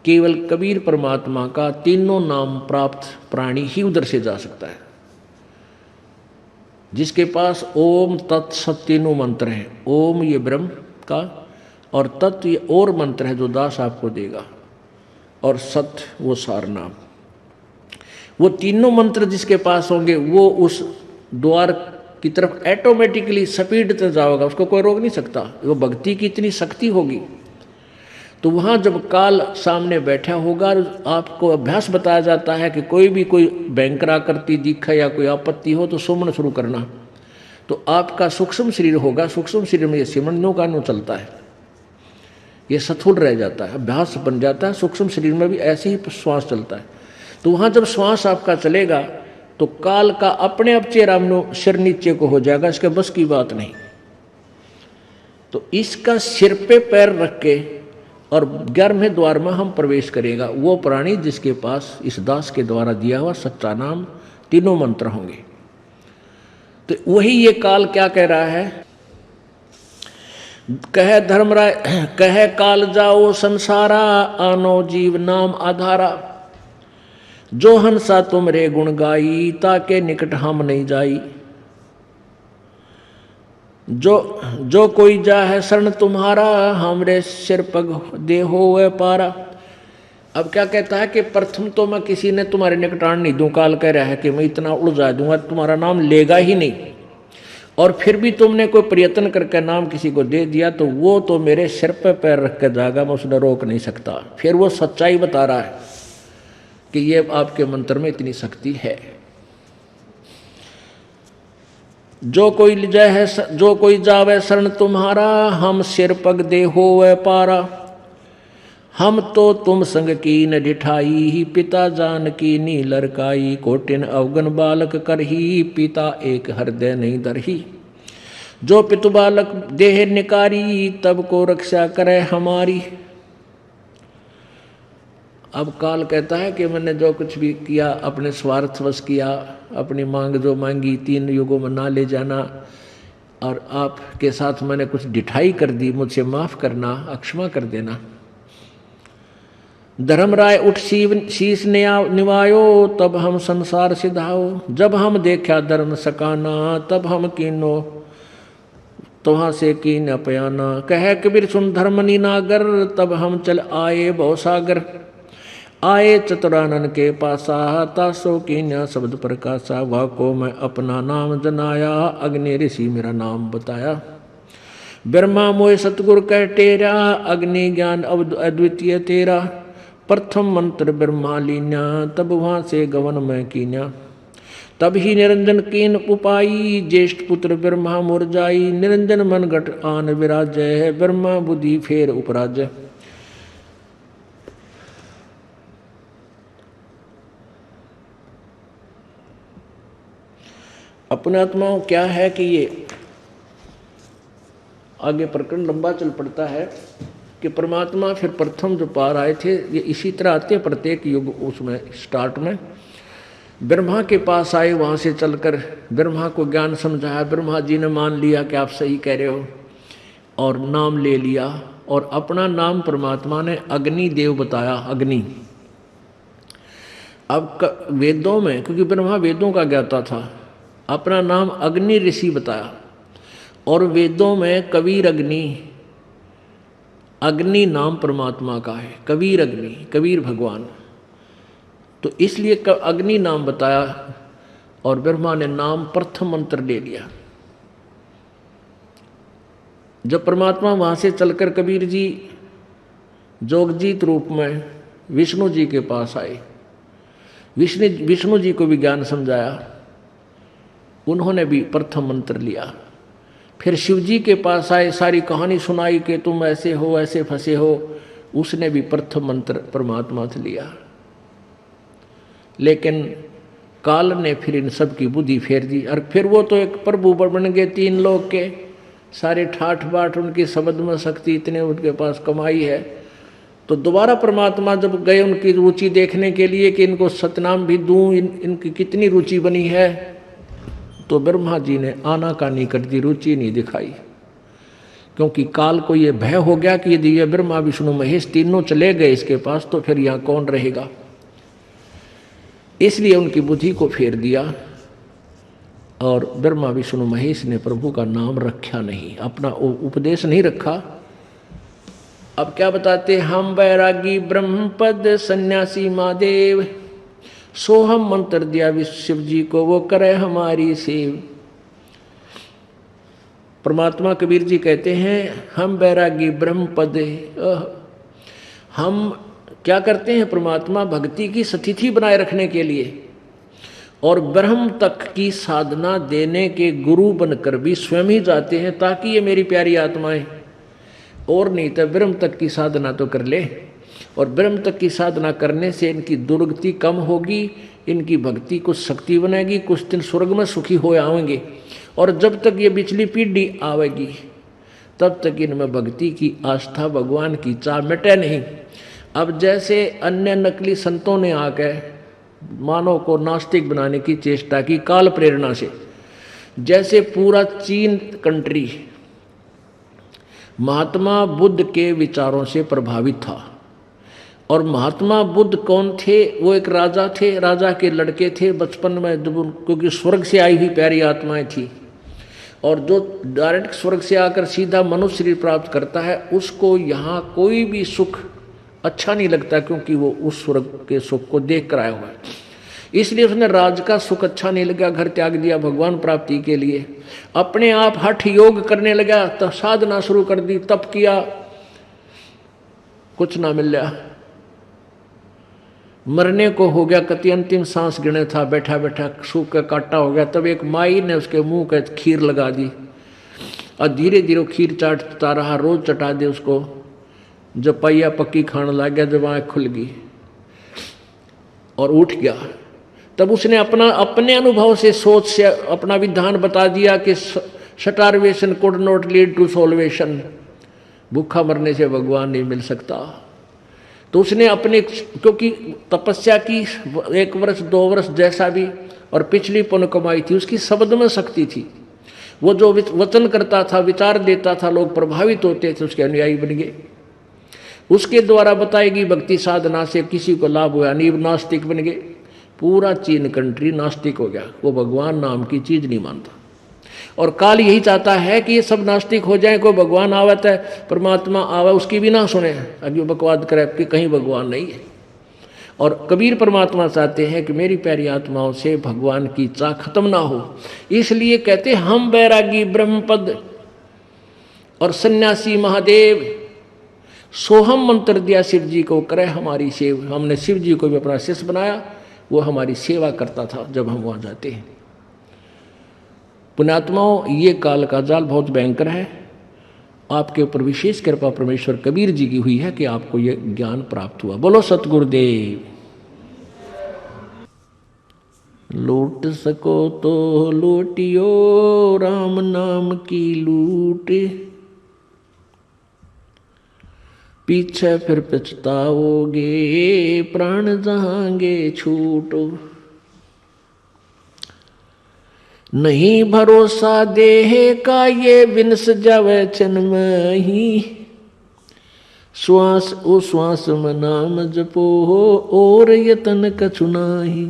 केवल कबीर परमात्मा का तीनों नाम प्राप्त प्राणी ही उधर से जा सकता है, जिसके पास ओम तत् सत तीनों मंत्र हैं। ओम ये ब्रह्म का, और तत् ये और मंत्र है जो दास आपको देगा, और सत वो सार नाम। वो तीनों मंत्र जिसके पास होंगे वो उस द्वार की तरफ ऑटोमेटिकली स्पीड से जाएगा, उसको कोई रोक नहीं सकता। वो भक्ति की इतनी शक्ति होगी। तो वहाँ जब काल सामने बैठा होगा, आपको अभ्यास बताया जाता है कि कोई भयंकर आकृति दिखे या कोई आपत्ति हो तो सुमन शुरू करना। तो आपका सूक्ष्म शरीर होगा, सूक्ष्म शरीर में ये सिमरनों का नु चलता है, ये स्थूल रह जाता है, अभ्यास बन जाता है। सूक्ष्म शरीर में भी ऐसे ही श्वास चलता है। तो वहाँ जब श्वास आपका चलेगा तो काल का अपने आप चेहरा सिर नीचे को हो जाएगा, इसके बस की बात नहीं। तो इसका सिर पे पैर रख के और 11वें द्वार में हम प्रवेश करेगा वो प्राणी जिसके पास इस दास के द्वारा दिया हुआ सच्चा नाम तीनों मंत्र होंगे। तो वही ये काल क्या कह रहा है, कह धर्मराय कह काल जाओ संसारा, आनो जीव नाम आधारा। जो हंसा तुमरे गुण गाई, ताके निकट हम नहीं जाई। जो कोई जा है शरण तुम्हारा, हमरे सिर पग देहो वे पारा। अब क्या कहता है कि प्रथम तो मैं किसी ने तुम्हारे निकट आन नहीं दूं, काल कह रहा है कि मैं इतना उलझा दूंगा तुम्हारा नाम लेगा ही नहीं, और फिर भी तुमने कोई प्रयत्न करके नाम किसी को दे दिया तो वो तो मेरे सिर पे पैर रख के जाएगा, मैं उसने रोक नहीं सकता। फिर वो सच्चाई बता रहा है कि ये आपके मंत्र में इतनी शक्ति है। जो कोई जावे शरण तुम्हारा, हम सिर पग दे होवे पारा। हम तो तुम संग कीन डिठाई, पिता जान की नी लड़काई। कोटिन अवगन बालक करही, पिता एक हृदय नहीं धरही। जो पितु बालक देह निकारी, तब को रक्षा करे हमारी। अब काल कहता है कि मैंने जो कुछ भी किया अपने स्वार्थवश किया, अपनी मांग जो मांगी 3 युगों में ना ले जाना, और आपके साथ मैंने कुछ डिठाई कर दी, मुझसे माफ़ करना, अक्षमा कर देना। धर्मराय उठ शीश निवायो, तब हम संसार सिधाओ। जब हम देखा धर्म सकाना, तब हम कीनो तुहाँ से कीन अपयाना। कह कबीर सुन धर्म नीनागर, तब हम चल आए भवसागर। आए चतुरानन के पासा, तासो कीन्या शब्द प्रकाशा। वह को मैं अपना नाम जनाया, अग्नि ऋषि मेरा नाम बताया। ब्रह्मा मोय सतगुरु कह टेरा, अग्नि ज्ञान अद्वितीय तेरा। प्रथम मंत्र ब्रह्मा लीन्या, तब वहाँ से गवन में कीन्या। तब ही निरंजन कीन उपाई, ज्येष्ठ पुत्र ब्रह्मा मुरजाई। निरंजन मन घट आन विराजय, ब्रह्मा बुद्धि फेर उपराजय। अपने आत्माओं क्या है कि ये आगे प्रकरण लंबा चल पड़ता है कि परमात्मा फिर प्रथम जो पार आए थे ये इसी तरह आते प्रत्येक युग उसमें स्टार्ट में ब्रह्मा के पास आए, वहाँ से चलकर ब्रह्मा को ज्ञान समझाया। ब्रह्मा जी ने मान लिया कि आप सही कह रहे हो और नाम ले लिया, और अपना नाम परमात्मा ने अग्नि देव बताया। अग्नि अब वेदों में, क्योंकि ब्रह्मा वेदों का ज्ञाता था, अपना नाम अग्नि ऋषि बताया। और वेदों में कबीर अग्नि, अग्नि नाम परमात्मा का है, कबीर अग्नि, कबीर भगवान। तो इसलिए अग्नि नाम बताया और ब्रह्मा ने नाम प्रथम मंत्र ले लिया। जब परमात्मा वहाँ से चलकर कबीर जी जोगजीत रूप में विष्णु जी के पास आए, विष्णु जी को भी ज्ञान समझाया, उन्होंने भी प्रथम मंत्र लिया। फिर शिव जी के पास आए, सारी कहानी सुनाई कि तुम ऐसे हो, ऐसे फंसे हो, उसने भी प्रथम मंत्र परमात्मा से लिया। लेकिन काल ने फिर इन सब की बुद्धि फेर दी, और फिर वो तो एक प्रभु बन गए 3 लोग के, सारे ठाठ बाट उनकी शब्द में शक्ति इतने उनके पास कमाई है। तो दोबारा परमात्मा जब गए उनकी रुचि देखने के लिए कि इनको सतनाम भी दूं, इनकी कितनी रुचि बनी है, तो ब्रह्मा जी ने आनाकानी कर दी, रुचि नहीं दिखाई। क्योंकि काल को ये भय हो गया कि यदि ये ब्रह्मा विष्णु महेश तीनों चले गए इसके पास तो फिर यहाँ कौन रहेगा। इसलिए उनकी बुद्धि को फेर दिया, और ब्रह्मा विष्णु महेश ने प्रभु का नाम रखा नहीं, अपना उपदेश नहीं रखा। अब क्या बताते, हम बैरागी ब्रह्मपद सन्यासी महादेव, सोहम मंत्र दिया शिव जी को, वो करे हमारी सेव। परमात्मा कबीर जी कहते हैं हम बैरागी ब्रह्मपद, हम क्या करते हैं, परमात्मा भक्ति की स्थिति बनाए रखने के लिए और ब्रह्म तक की साधना देने के गुरु बनकर भी स्वयं ही जाते हैं, ताकि ये मेरी प्यारी आत्माएं और नहीं तो ब्रह्म तक की साधना तो कर ले, और ब्रह्म तक की साधना करने से इनकी दुर्गति कम होगी, इनकी भक्ति कुछ शक्ति बनेगी, कुछ दिन स्वर्ग में सुखी हो आएंगे। और जब तक ये पिछली पीढ़ी आवेगी तब तक इनमें भक्ति की आस्था, भगवान की चाह मिटे नहीं। अब जैसे अन्य नकली संतों ने आकर मानव को नास्तिक बनाने की चेष्टा की काल प्रेरणा से, जैसे पूरा चीन कंट्री महात्मा बुद्ध के विचारों से प्रभावित था। और महात्मा बुद्ध कौन थे? वो एक राजा थे, राजा के लड़के थे बचपन में, क्योंकि स्वर्ग से आई हुई प्यारी आत्माएं थी। और जो डायरेक्ट स्वर्ग से आकर सीधा मनुष्य शरीर प्राप्त करता है, उसको यहाँ कोई भी सुख अच्छा नहीं लगता, क्योंकि वो उस स्वर्ग के सुख को देख कर आया हुआ है। इसलिए उसने राज का सुख अच्छा नहीं लगा, घर त्याग दिया भगवान प्राप्ति के लिए। अपने आप हठ योग करने लगा, तब साधना शुरू कर दी, तप किया, कुछ ना मिला। मरने को हो गया, कति अंतिम सांस गिने था, बैठा बैठा सूख का काटा हो गया। तब एक माई ने उसके मुंह पे खीर लगा दी और धीरे धीरे खीर चाटता रहा, रोज चटा दे उसको। जब पहिया पक्की खाने लग गया, जब आँख खुल गई और उठ गया, तब उसने अपने अनुभव से, सोच से अपना विधान बता दिया कि starvation could not lead to salvation, भूखा मरने से भगवान नहीं मिल सकता। तो उसने अपने, क्योंकि तपस्या की 1 वर्ष 2 वर्ष जैसा भी, और पिछली पुण्य कमाई थी, उसकी शब्द में शक्ति थी। वो जो वचन करता था, विचार देता था, लोग प्रभावित होते थे, उसके अनुयायी बन गए। उसके द्वारा बताएगी भक्ति साधना से किसी को लाभ हुआ नहीं, नास्तिक बन गए। पूरा चीन कंट्री नास्तिक हो गया, वो भगवान नाम की चीज नहीं मानता। और काल यही चाहता है कि ये सब नास्तिक हो जाए, कोई भगवान आवत है, परमात्मा आवे, उसकी भी ना सुने, अभी बकवाद करे कि कहीं भगवान नहीं है। और कबीर परमात्मा चाहते हैं कि मेरी प्यारी आत्माओं से भगवान की चाह खत्म ना हो। इसलिए कहते हम बैरागी ब्रह्मपद और सन्यासी महादेव, सोहम मंत्र दिया शिव जी को, करे हमारी सेवा। हमने शिव जी को भी अपना शिष्य बनाया, वो हमारी सेवा करता था जब हम वहाँ जाते हैं। पुण्यात्माओं, ये काल का जाल बहुत भयंकर है। आपके ऊपर विशेष कृपा परमेश्वर कबीर जी की हुई है कि आपको ये ज्ञान प्राप्त हुआ। बोलो सतगुरुदेव। लूट सको तो लूटियो राम नाम की लूट, पीछे फिर पछताओगे प्राण जहांगे छूटो। नहीं भरोसा देह का ये विनस जावे क्षण में ही, श्वास उश्वास में नाम जपो हो और यतन कछु नाही।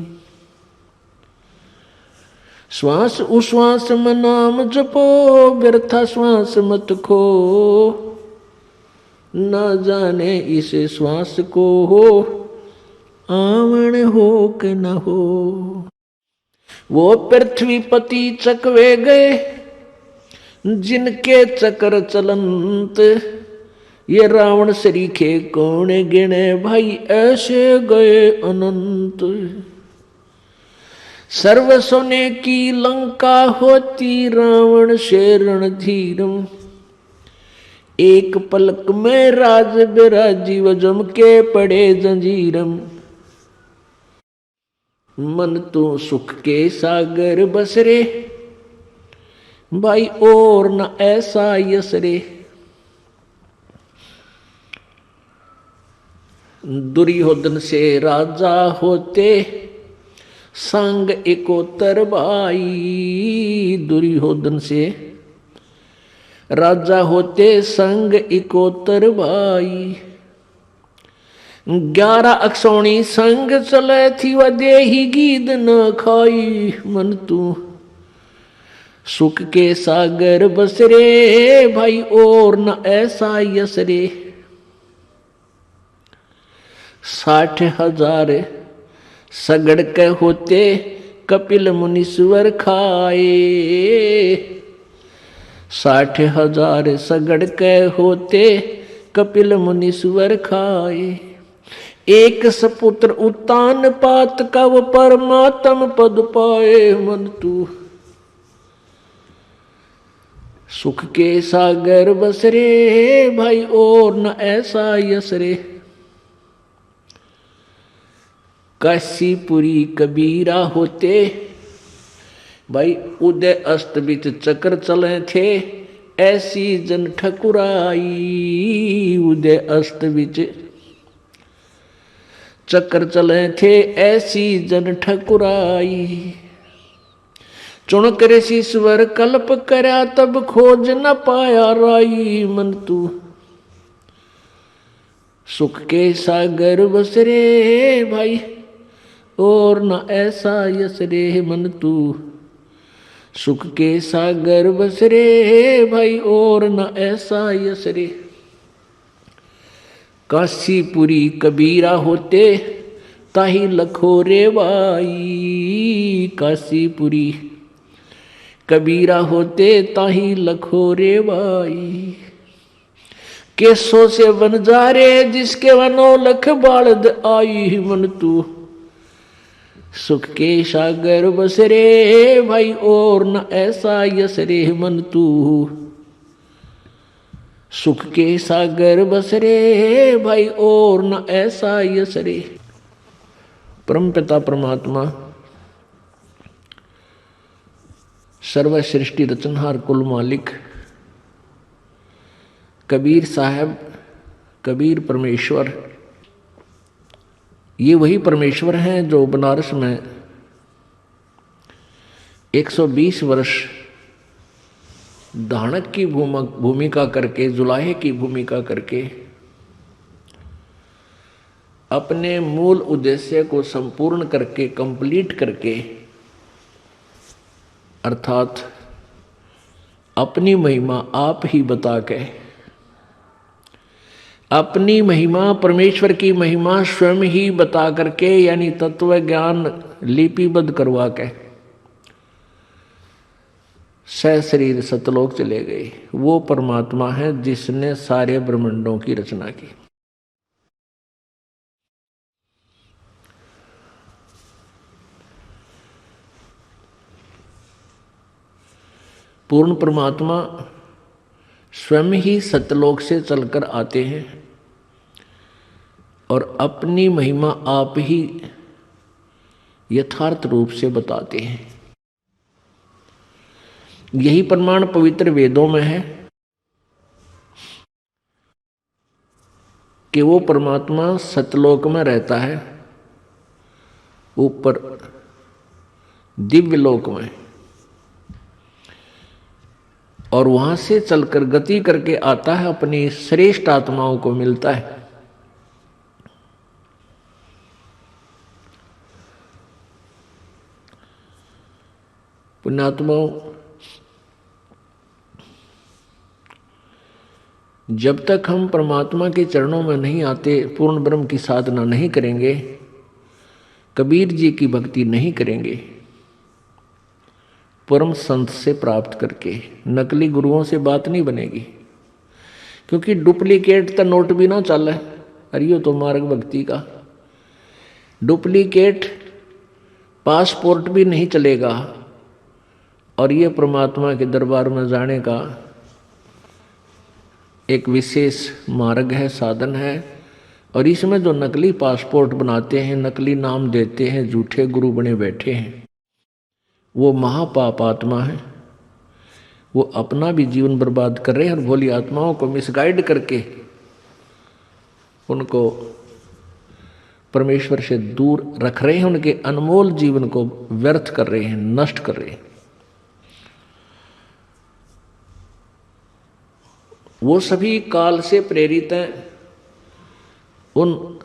श्वास उश्वास में नाम जपो व्यर्था श्वास मत खो, न जाने इस श्वास को हो आवण हो कि न हो। वो पृथ्वीपति चकवे गए जिनके चक्र चलंत, ये रावण सरीखे कौन गिने भाई ऐसे गए अनंत। सर्व सोने की लंका होती रावण से रणधीरम, एक पलक में राज बिराजी व जम के पड़े जंजीरम। मन तो सुख के सागर बसरे भाई और न ऐसा यसरे। दुर्योधन से राजा होते संग एकोतर भाई, दुर्योधन से राजा होते संग एकोतर भाई। 11 अक्षौणी संग चले थी वह देही गीद न खाई। मन तू सुख के सागर बसरे भाई और न ऐसा यसरे। 60,000 सगड़ के होते कपिल मुनीश्वर खाए। 60,000 सगड़ के होते कपिल मुनीश्वर खाए। एक सपुत्र उत्तान पात का वो परमात्म पद पाए। मन तू सुख के सागर बसरे भाई और न ऐसा यसरे। काशीपुरी कबीरा होते भाई उदय अस्त बीच चक्र चले थे। ऐसी जन ठकुराई, उदय अस्त विच चक्कर चले थे ऐसी जन ठकुराई। चुन कर शीश्वर कल्प करया तब खोज न पाया राई। मन तू सुख के सागर बस रे भाई और न ऐसा यस रे। मन तू सुख के सागर बस रे भाई और न ऐसा यस रे। काशीपुरी कबीरा होते ताही लखो रे भाई। काशीपुरी कबीरा होते ताही लखो रे भाई। केसों से वन जा रे जिसके वनो लख बालद आई। मन तू सुख के सागर बस रे भाई और न ऐसा यस रे। मन तू सुख के सागर बस रे भाई और न ऐसा यस रे। परम पिता परमात्मा सर्व सृष्टि रचनहार कुल मालिक कबीर साहब, कबीर परमेश्वर, ये वही परमेश्वर हैं जो बनारस में 120 वर्ष धानक की भूमिका करके, जुलाहे की भूमिका करके अपने मूल उद्देश्य को संपूर्ण करके, कंप्लीट करके, अर्थात अपनी महिमा आप ही बता के, अपनी महिमा परमेश्वर की महिमा स्वयं ही बता करके, यानी तत्व ज्ञान लिपिबद्ध करवा के सशरीर सतलोक चले गए। वो परमात्मा है जिसने सारे ब्रह्मांडों की रचना की। पूर्ण परमात्मा स्वयं ही सतलोक से चलकर आते हैं और अपनी महिमा आप ही यथार्थ रूप से बताते हैं। यही प्रमाण पवित्र वेदों में है कि वो परमात्मा सतलोक में रहता है, ऊपर दिव्य लोक में, और वहां से चलकर गति करके आता है, अपनी श्रेष्ठ आत्माओं को मिलता है। पुण्यात्माओं, जब तक हम परमात्मा के चरणों में नहीं आते, पूर्ण ब्रह्म की साधना नहीं करेंगे, कबीर जी की भक्ति नहीं करेंगे, परम संत से प्राप्त करके, नकली गुरुओं से बात नहीं बनेगी। क्योंकि डुप्लीकेट तो नोट भी ना चल है, अरियो तो मार्ग भक्ति का डुप्लीकेट पासपोर्ट भी नहीं चलेगा। और ये परमात्मा के दरबार में जाने का एक विशेष मार्ग है, साधन है। और इसमें जो नकली पासपोर्ट बनाते हैं, नकली नाम देते हैं, झूठे गुरु बने बैठे हैं, वो महापाप आत्मा है। वो अपना भी जीवन बर्बाद कर रहे हैं और भोली आत्माओं को मिसगाइड करके उनको परमेश्वर से दूर रख रहे हैं, उनके अनमोल जीवन को व्यर्थ कर रहे हैं, नष्ट कर रहे हैं। वो सभी काल से प्रेरित हैं। उन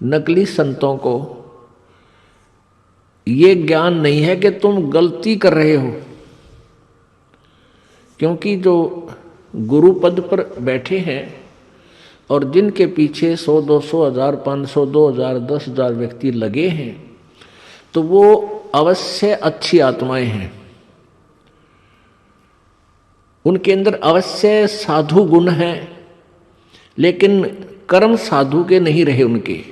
नकली संतों को ये ज्ञान नहीं है कि तुम गलती कर रहे हो, क्योंकि जो गुरु पद पर बैठे हैं और जिनके पीछे 100, 200, 1000, 500, 2000, 10,000 व्यक्ति लगे हैं, तो वो अवश्य अच्छी आत्माएं हैं। उनके अंदर अवश्य साधु गुण हैं, लेकिन कर्म साधु के नहीं रहे उनके।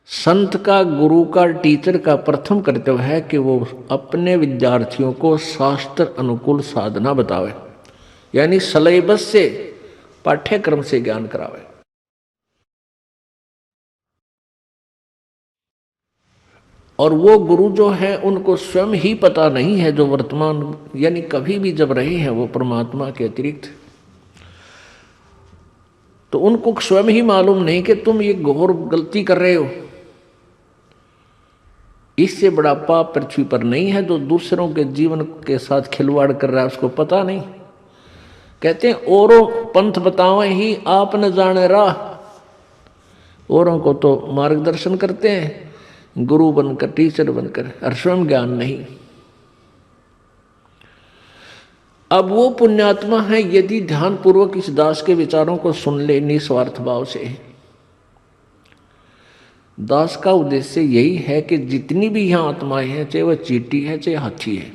संत का, गुरु का, टीचर का प्रथम कर्तव्य है कि वो अपने विद्यार्थियों को शास्त्र अनुकूल साधना बतावे, यानी सिलेबस से, पाठ्यक्रम से ज्ञान करावे। और वो गुरु जो है उनको स्वयं ही पता नहीं है, जो वर्तमान यानी कभी भी जब रहे हैं वो परमात्मा के अतिरिक्त, तो उनको स्वयं ही मालूम नहीं कि तुम ये घोर गलती कर रहे हो। इससे बड़ा पाप पृथ्वी पर नहीं है। जो दूसरों के जीवन के साथ खिलवाड़ कर रहा है उसको पता नहीं। कहते हैं औरों पंथ बतावे ही आप न जाने राह। औरों को तो मार्गदर्शन करते हैं गुरु बनकर, टीचर बनकर, और स्वयं ज्ञान नहीं। अब वो पुण्यात्मा है यदि ध्यानपूर्वक इस दास के विचारों को सुन ले निस्वार्थ भाव से। दास का उद्देश्य यही है कि जितनी भी यहाँ आत्माएं हैं, चाहे वह चींटी है चाहे हाथी है,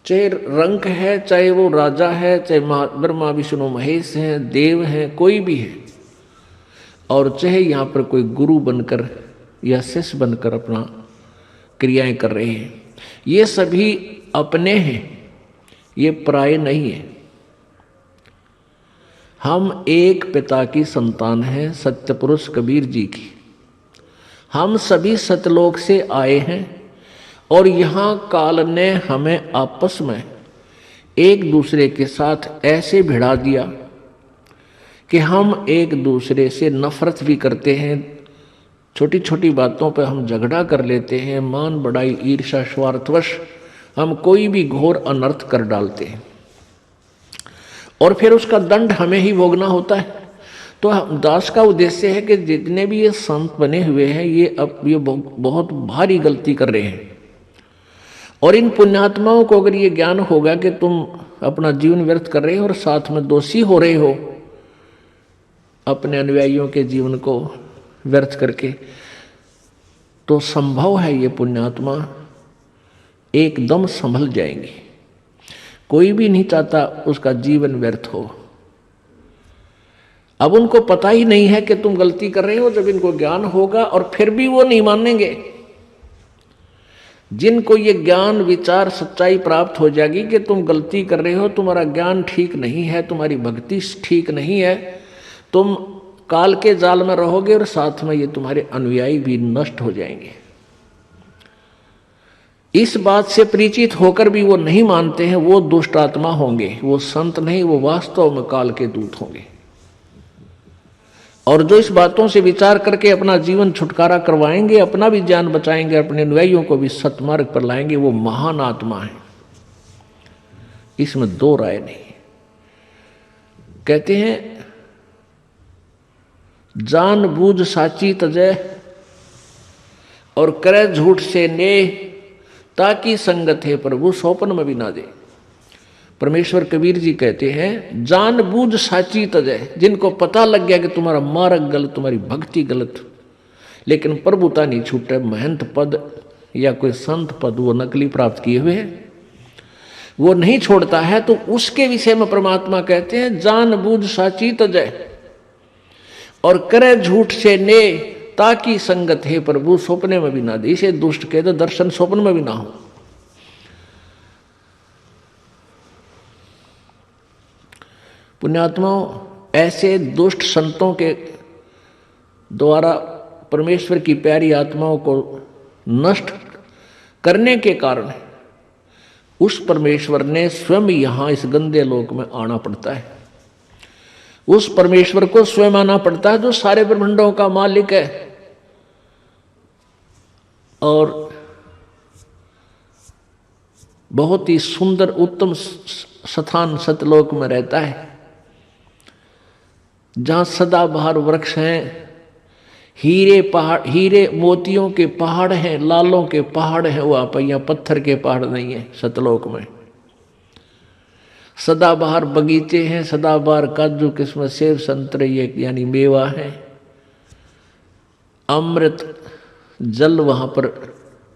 चाहे रंक है, चाहे वो राजा है, चाहे ब्रह्मा विष्णु महेश हैं, देव हैं, कोई भी है, और चाहे यहाँ पर कोई गुरु बनकर या शिष्य बनकर अपना क्रियाएं कर रहे हैं, ये सभी अपने हैं, ये पराये नहीं है। हम एक पिता की संतान हैं, सत्य पुरुष कबीर जी की। हम सभी सतलोक से आए हैं और यहाँ काल ने हमें आपस में एक दूसरे के साथ ऐसे भिड़ा दिया कि हम एक दूसरे से नफरत भी करते हैं। छोटी छोटी बातों पर हम झगड़ा कर लेते हैं, मान बढ़ाई ईर्ष्या स्वार्थवश हम कोई भी घोर अनर्थ कर डालते हैं और फिर उसका दंड हमें ही भोगना होता है। तो दास का उद्देश्य है कि जितने भी ये संत बने हुए हैं ये बहुत भारी गलती कर रहे हैं, और इन पुण्यात्माओं को अगर ये ज्ञान होगा कि तुम अपना जीवन व्यर्थ कर रहे हो और साथ में दोषी हो रहे हो अपने अनुयायियों के जीवन को व्यर्थ करके, तो संभव है ये पुण्यात्मा एकदम संभल जाएंगे। कोई भी नहीं चाहता उसका जीवन व्यर्थ हो। अब उनको पता ही नहीं है कि तुम गलती कर रहे हो। जब इनको ज्ञान होगा और फिर भी वो नहीं मानेंगे। जिनको ये ज्ञान विचार सच्चाई प्राप्त हो जाएगी कि तुम गलती कर रहे हो, तुम्हारा ज्ञान ठीक नहीं है, तुम्हारी भक्ति ठीक नहीं है, तुम काल के जाल में रहोगे और साथ में ये तुम्हारे अनुयायी भी नष्ट हो जाएंगे। इस बात से परिचित होकर भी वो नहीं मानते हैं, वो दुष्ट आत्मा होंगे, वो संत नहीं, वो वास्तव में काल के दूत होंगे। और जो इस बातों से विचार करके अपना जीवन छुटकारा करवाएंगे, अपना भी जान बचाएंगे, अपने अनुयायियों को भी सतमार्ग पर लाएंगे, वो महान आत्मा है। इसमें दो राय नहीं। कहते हैं जान बूझ साची तजय और करे झूठ से नेह, ताकि संगत है प्रभु सौपन में भी ना दे। परमेश्वर कबीर जी कहते हैं जान बूझ साची तजय, जिनको पता लग गया कि तुम्हारा मार्ग गलत, तुम्हारी भक्ति गलत, लेकिन प्रभुता नहीं छूटे, महंत पद या कोई संत पद वो नकली प्राप्त किए हुए हैं, वो नहीं छोड़ता है, तो उसके विषय में परमात्मा कहते हैं जान बूझ साची तजय और करे झूठ से ने, ताकि संगत है प्रभु स्वप्ने में भी ना दे। इसे दुष्ट कहते दर्शन स्वप्न में भी ना हो। पुण्यात्माओं, ऐसे दुष्ट संतों के द्वारा परमेश्वर की प्यारी आत्माओं को नष्ट करने के कारण उस परमेश्वर ने स्वयं यहाँ इस गंदे लोक में आना पड़ता है। उस परमेश्वर को स्वयं आना पड़ता है जो सारे ब्रह्मांडों का मालिक है और बहुत ही सुंदर उत्तम स्थान सतलोक में रहता है, जहां सदाबहार वृक्ष हैं, हीरे पहाड़, हीरे मोतियों के पहाड़ हैं, लालों के पहाड़ हैं। वहां पर यहाँ पत्थर के पहाड़ नहीं है सतलोक में। सदाबहार बगीचे हैं, सदाबहार काजू किस्म सेब संतरे ये यानी मेवा है। अमृत जल वहाँ पर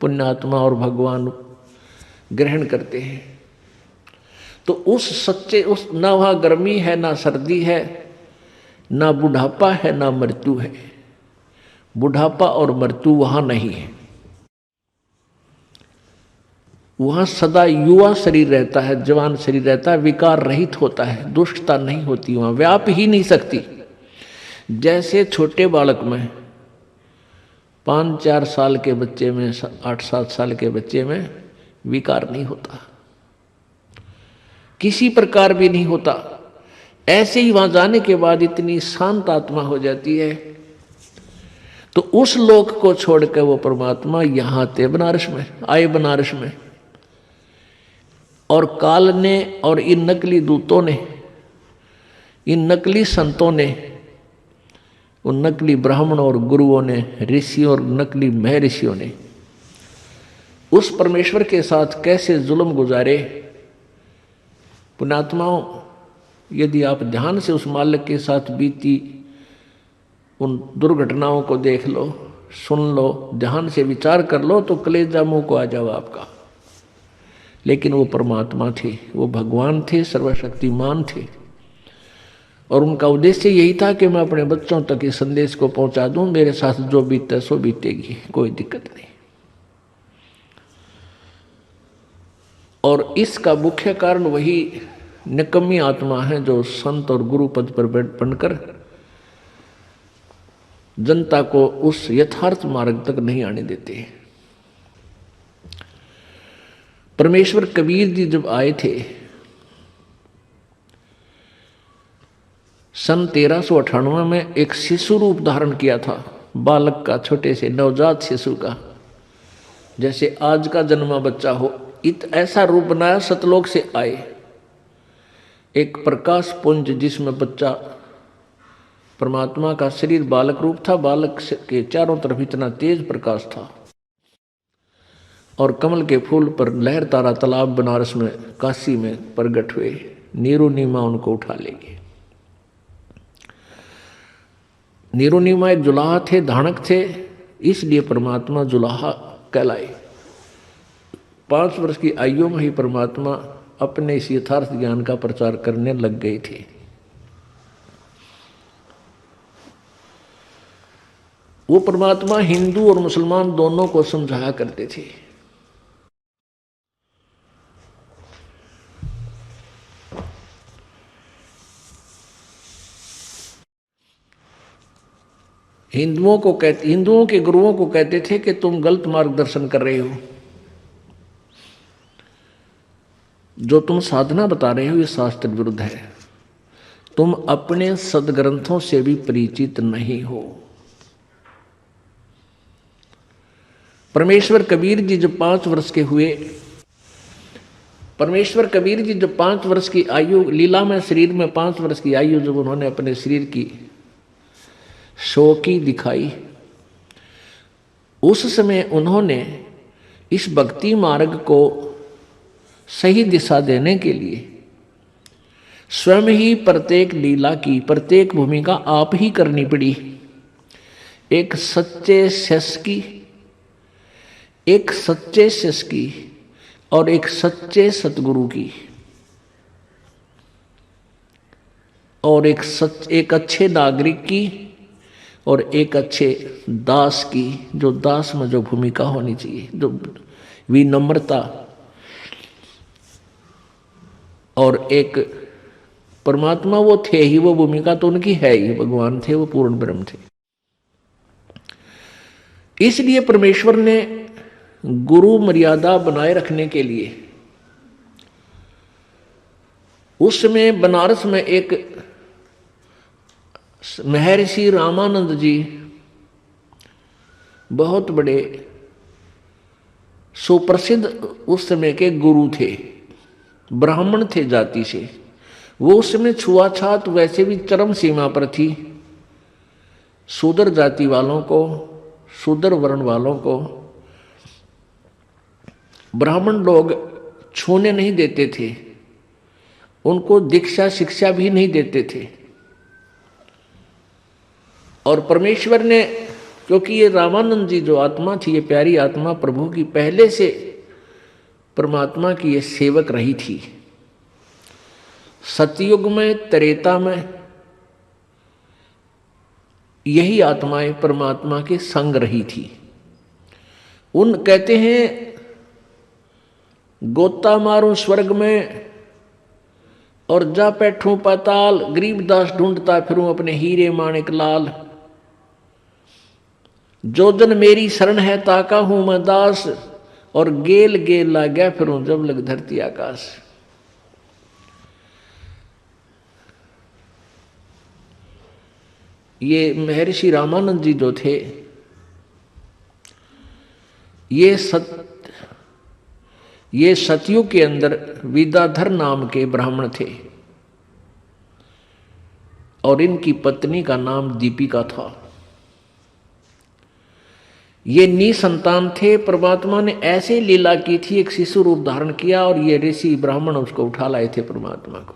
पुण्यात्मा और भगवान ग्रहण करते हैं। तो उस सच्चे उस ना वहाँ गर्मी है, ना सर्दी है, ना बुढ़ापा है, ना मृत्यु है। बुढ़ापा और मृत्यु वहाँ नहीं है। वहाँ सदा युवा शरीर रहता है, जवान शरीर रहता है, विकार रहित होता है, दुष्टता नहीं होती, वहाँ व्याप ही नहीं सकती। जैसे छोटे बालक में 5-4 साल के बच्चे में, 8-7 साल के बच्चे में विकार नहीं होता, किसी प्रकार भी नहीं होता। ऐसे ही वहां जाने के बाद इतनी शांत आत्मा हो जाती है। तो उस लोक को छोड़कर वो परमात्मा यहां थे, बनारस में आए, बनारस में। और काल ने और इन नकली दूतों ने, इन नकली संतों ने, उन नकली ब्राह्मणों और गुरुओं ने, ऋषियों और नकली महर्षियों ने उस परमेश्वर के साथ कैसे जुल्म गुजारे। पुण्यात्माओं, यदि आप ध्यान से उस मालिक के साथ बीती उन दुर्घटनाओं को देख लो, सुन लो, ध्यान से विचार कर लो, तो कलेजा मुंह को आ जाओ आपका। लेकिन वो परमात्मा थे, वो भगवान थे, सर्वशक्तिमान थे। और उनका उद्देश्य यही था कि मैं अपने बच्चों तक इस संदेश को पहुंचा दूं, मेरे साथ जो बीते सो बीतेगी, कोई दिक्कत नहीं। और इसका मुख्य कारण वही निकम्मी आत्मा है जो संत और गुरु पद पर बनकर जनता को उस यथार्थ मार्ग तक नहीं आने देते। परमेश्वर कबीर जी जब आए थे सन 1398 में, एक शिशु रूप धारण किया था, बालक का, छोटे से नवजात शिशु का, जैसे आज का जन्मा बच्चा हो, ऐसा रूप बनाया। सतलोक से आए, एक प्रकाश पुंज जिसमें बच्चा, परमात्मा का शरीर बालक रूप था, बालक के चारों तरफ इतना तेज प्रकाश था। और कमल के फूल पर लहर तारा तालाब बनारस में, काशी में प्रगट हुए। नीरू नीमा उनको उठा लेंगे। नीरू नीमा एक जुलाहा थे, धानक थे, इसलिए परमात्मा जुलाहा कहलाए। 5 वर्ष की आयु में ही परमात्मा अपने इस यथार्थ ज्ञान का प्रचार करने लग गए थे। वो परमात्मा हिंदू और मुसलमान दोनों को समझाया करते थे। हिंदुओं के गुरुओं को कहते थे कि तुम गलत मार्गदर्शन कर रहे हो, जो तुम साधना बता रहे हो ये शास्त्र विरुद्ध है, तुम अपने सदग्रंथों से भी परिचित नहीं हो। परमेश्वर कबीर जी जब 5 वर्ष के हुए, परमेश्वर कबीर जी जब 5 वर्ष की आयु, लीला में शरीर में 5 वर्ष की आयु जब उन्होंने अपने शरीर की शौकी दिखाई, उस समय उन्होंने इस भक्ति मार्ग को सही दिशा देने के लिए स्वयं ही प्रत्येक लीला की, प्रत्येक भूमिका आप ही करनी पड़ी। एक सच्चे शिष्य की, एक सच्चे शिष्य की और एक सच्चे सतगुरु की, और एक अच्छे नागरिक की और एक अच्छे दास की, जो दास में जो भूमिका होनी चाहिए, जो विनम्रता, और एक परमात्मा वो थे ही, वो भूमिका तो उनकी है ही, भगवान थे, वो पूर्ण ब्रह्म थे। इसलिए परमेश्वर ने गुरु मर्यादा बनाए रखने के लिए उस समय बनारस में एक महर्षि रामानंद जी बहुत बड़े सुप्रसिद्ध उस समय के गुरु थे, ब्राह्मण थे जाति से। वो उस समय छुआछात वैसे भी चरम सीमा पर थी। शूद्र जाति वालों को, शूद्र वर्ण वालों को ब्राह्मण लोग छूने नहीं देते थे, उनको दीक्षा शिक्षा भी नहीं देते थे। और परमेश्वर ने, क्योंकि ये रामानंद जी जो आत्मा थी, ये प्यारी आत्मा प्रभु की पहले से परमात्मा की ये सेवक रही थी। सतयुग में, त्रेता में यही आत्माएं परमात्मा के संग रही थी। उन कहते हैं गोता मारूं स्वर्ग में और जा बैठूं पाताल, गरीबदास ढूंढता फिरूं अपने हीरे माणिक लाल। जो जन मेरी शरण है ताका हूं मैं दास, और गेल गेल ला गया फिरूं जब लग धरती आकाश। ये महर्षि रामानंद जी जो थे, ये सतयुग के अंदर विद्याधर नाम के ब्राह्मण थे और इनकी पत्नी का नाम दीपिका था। ये निसंतान थे। परमात्मा ने ऐसे लीला की थी, एक शिशु रूप धारण किया और ये ऋषि ब्राह्मण उसको उठा लाए थे परमात्मा को।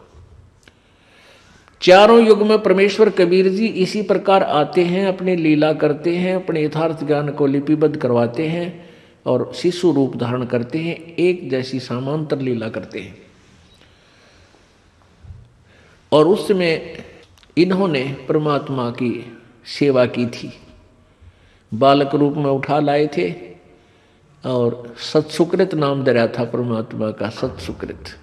चारों युग में परमेश्वर कबीर जी इसी प्रकार आते हैं, अपनी लीला करते हैं, अपने यथार्थ ज्ञान को लिपिबद्ध करवाते हैं और शिशु रूप धारण करते हैं, एक जैसी समांतर लीला करते हैं। और उसमें इन्होंने परमात्मा की सेवा की थी, बालक रूप में उठा लाए थे और सत्सुकृत नाम दे रहा था परमात्मा का, सत्सुकृत।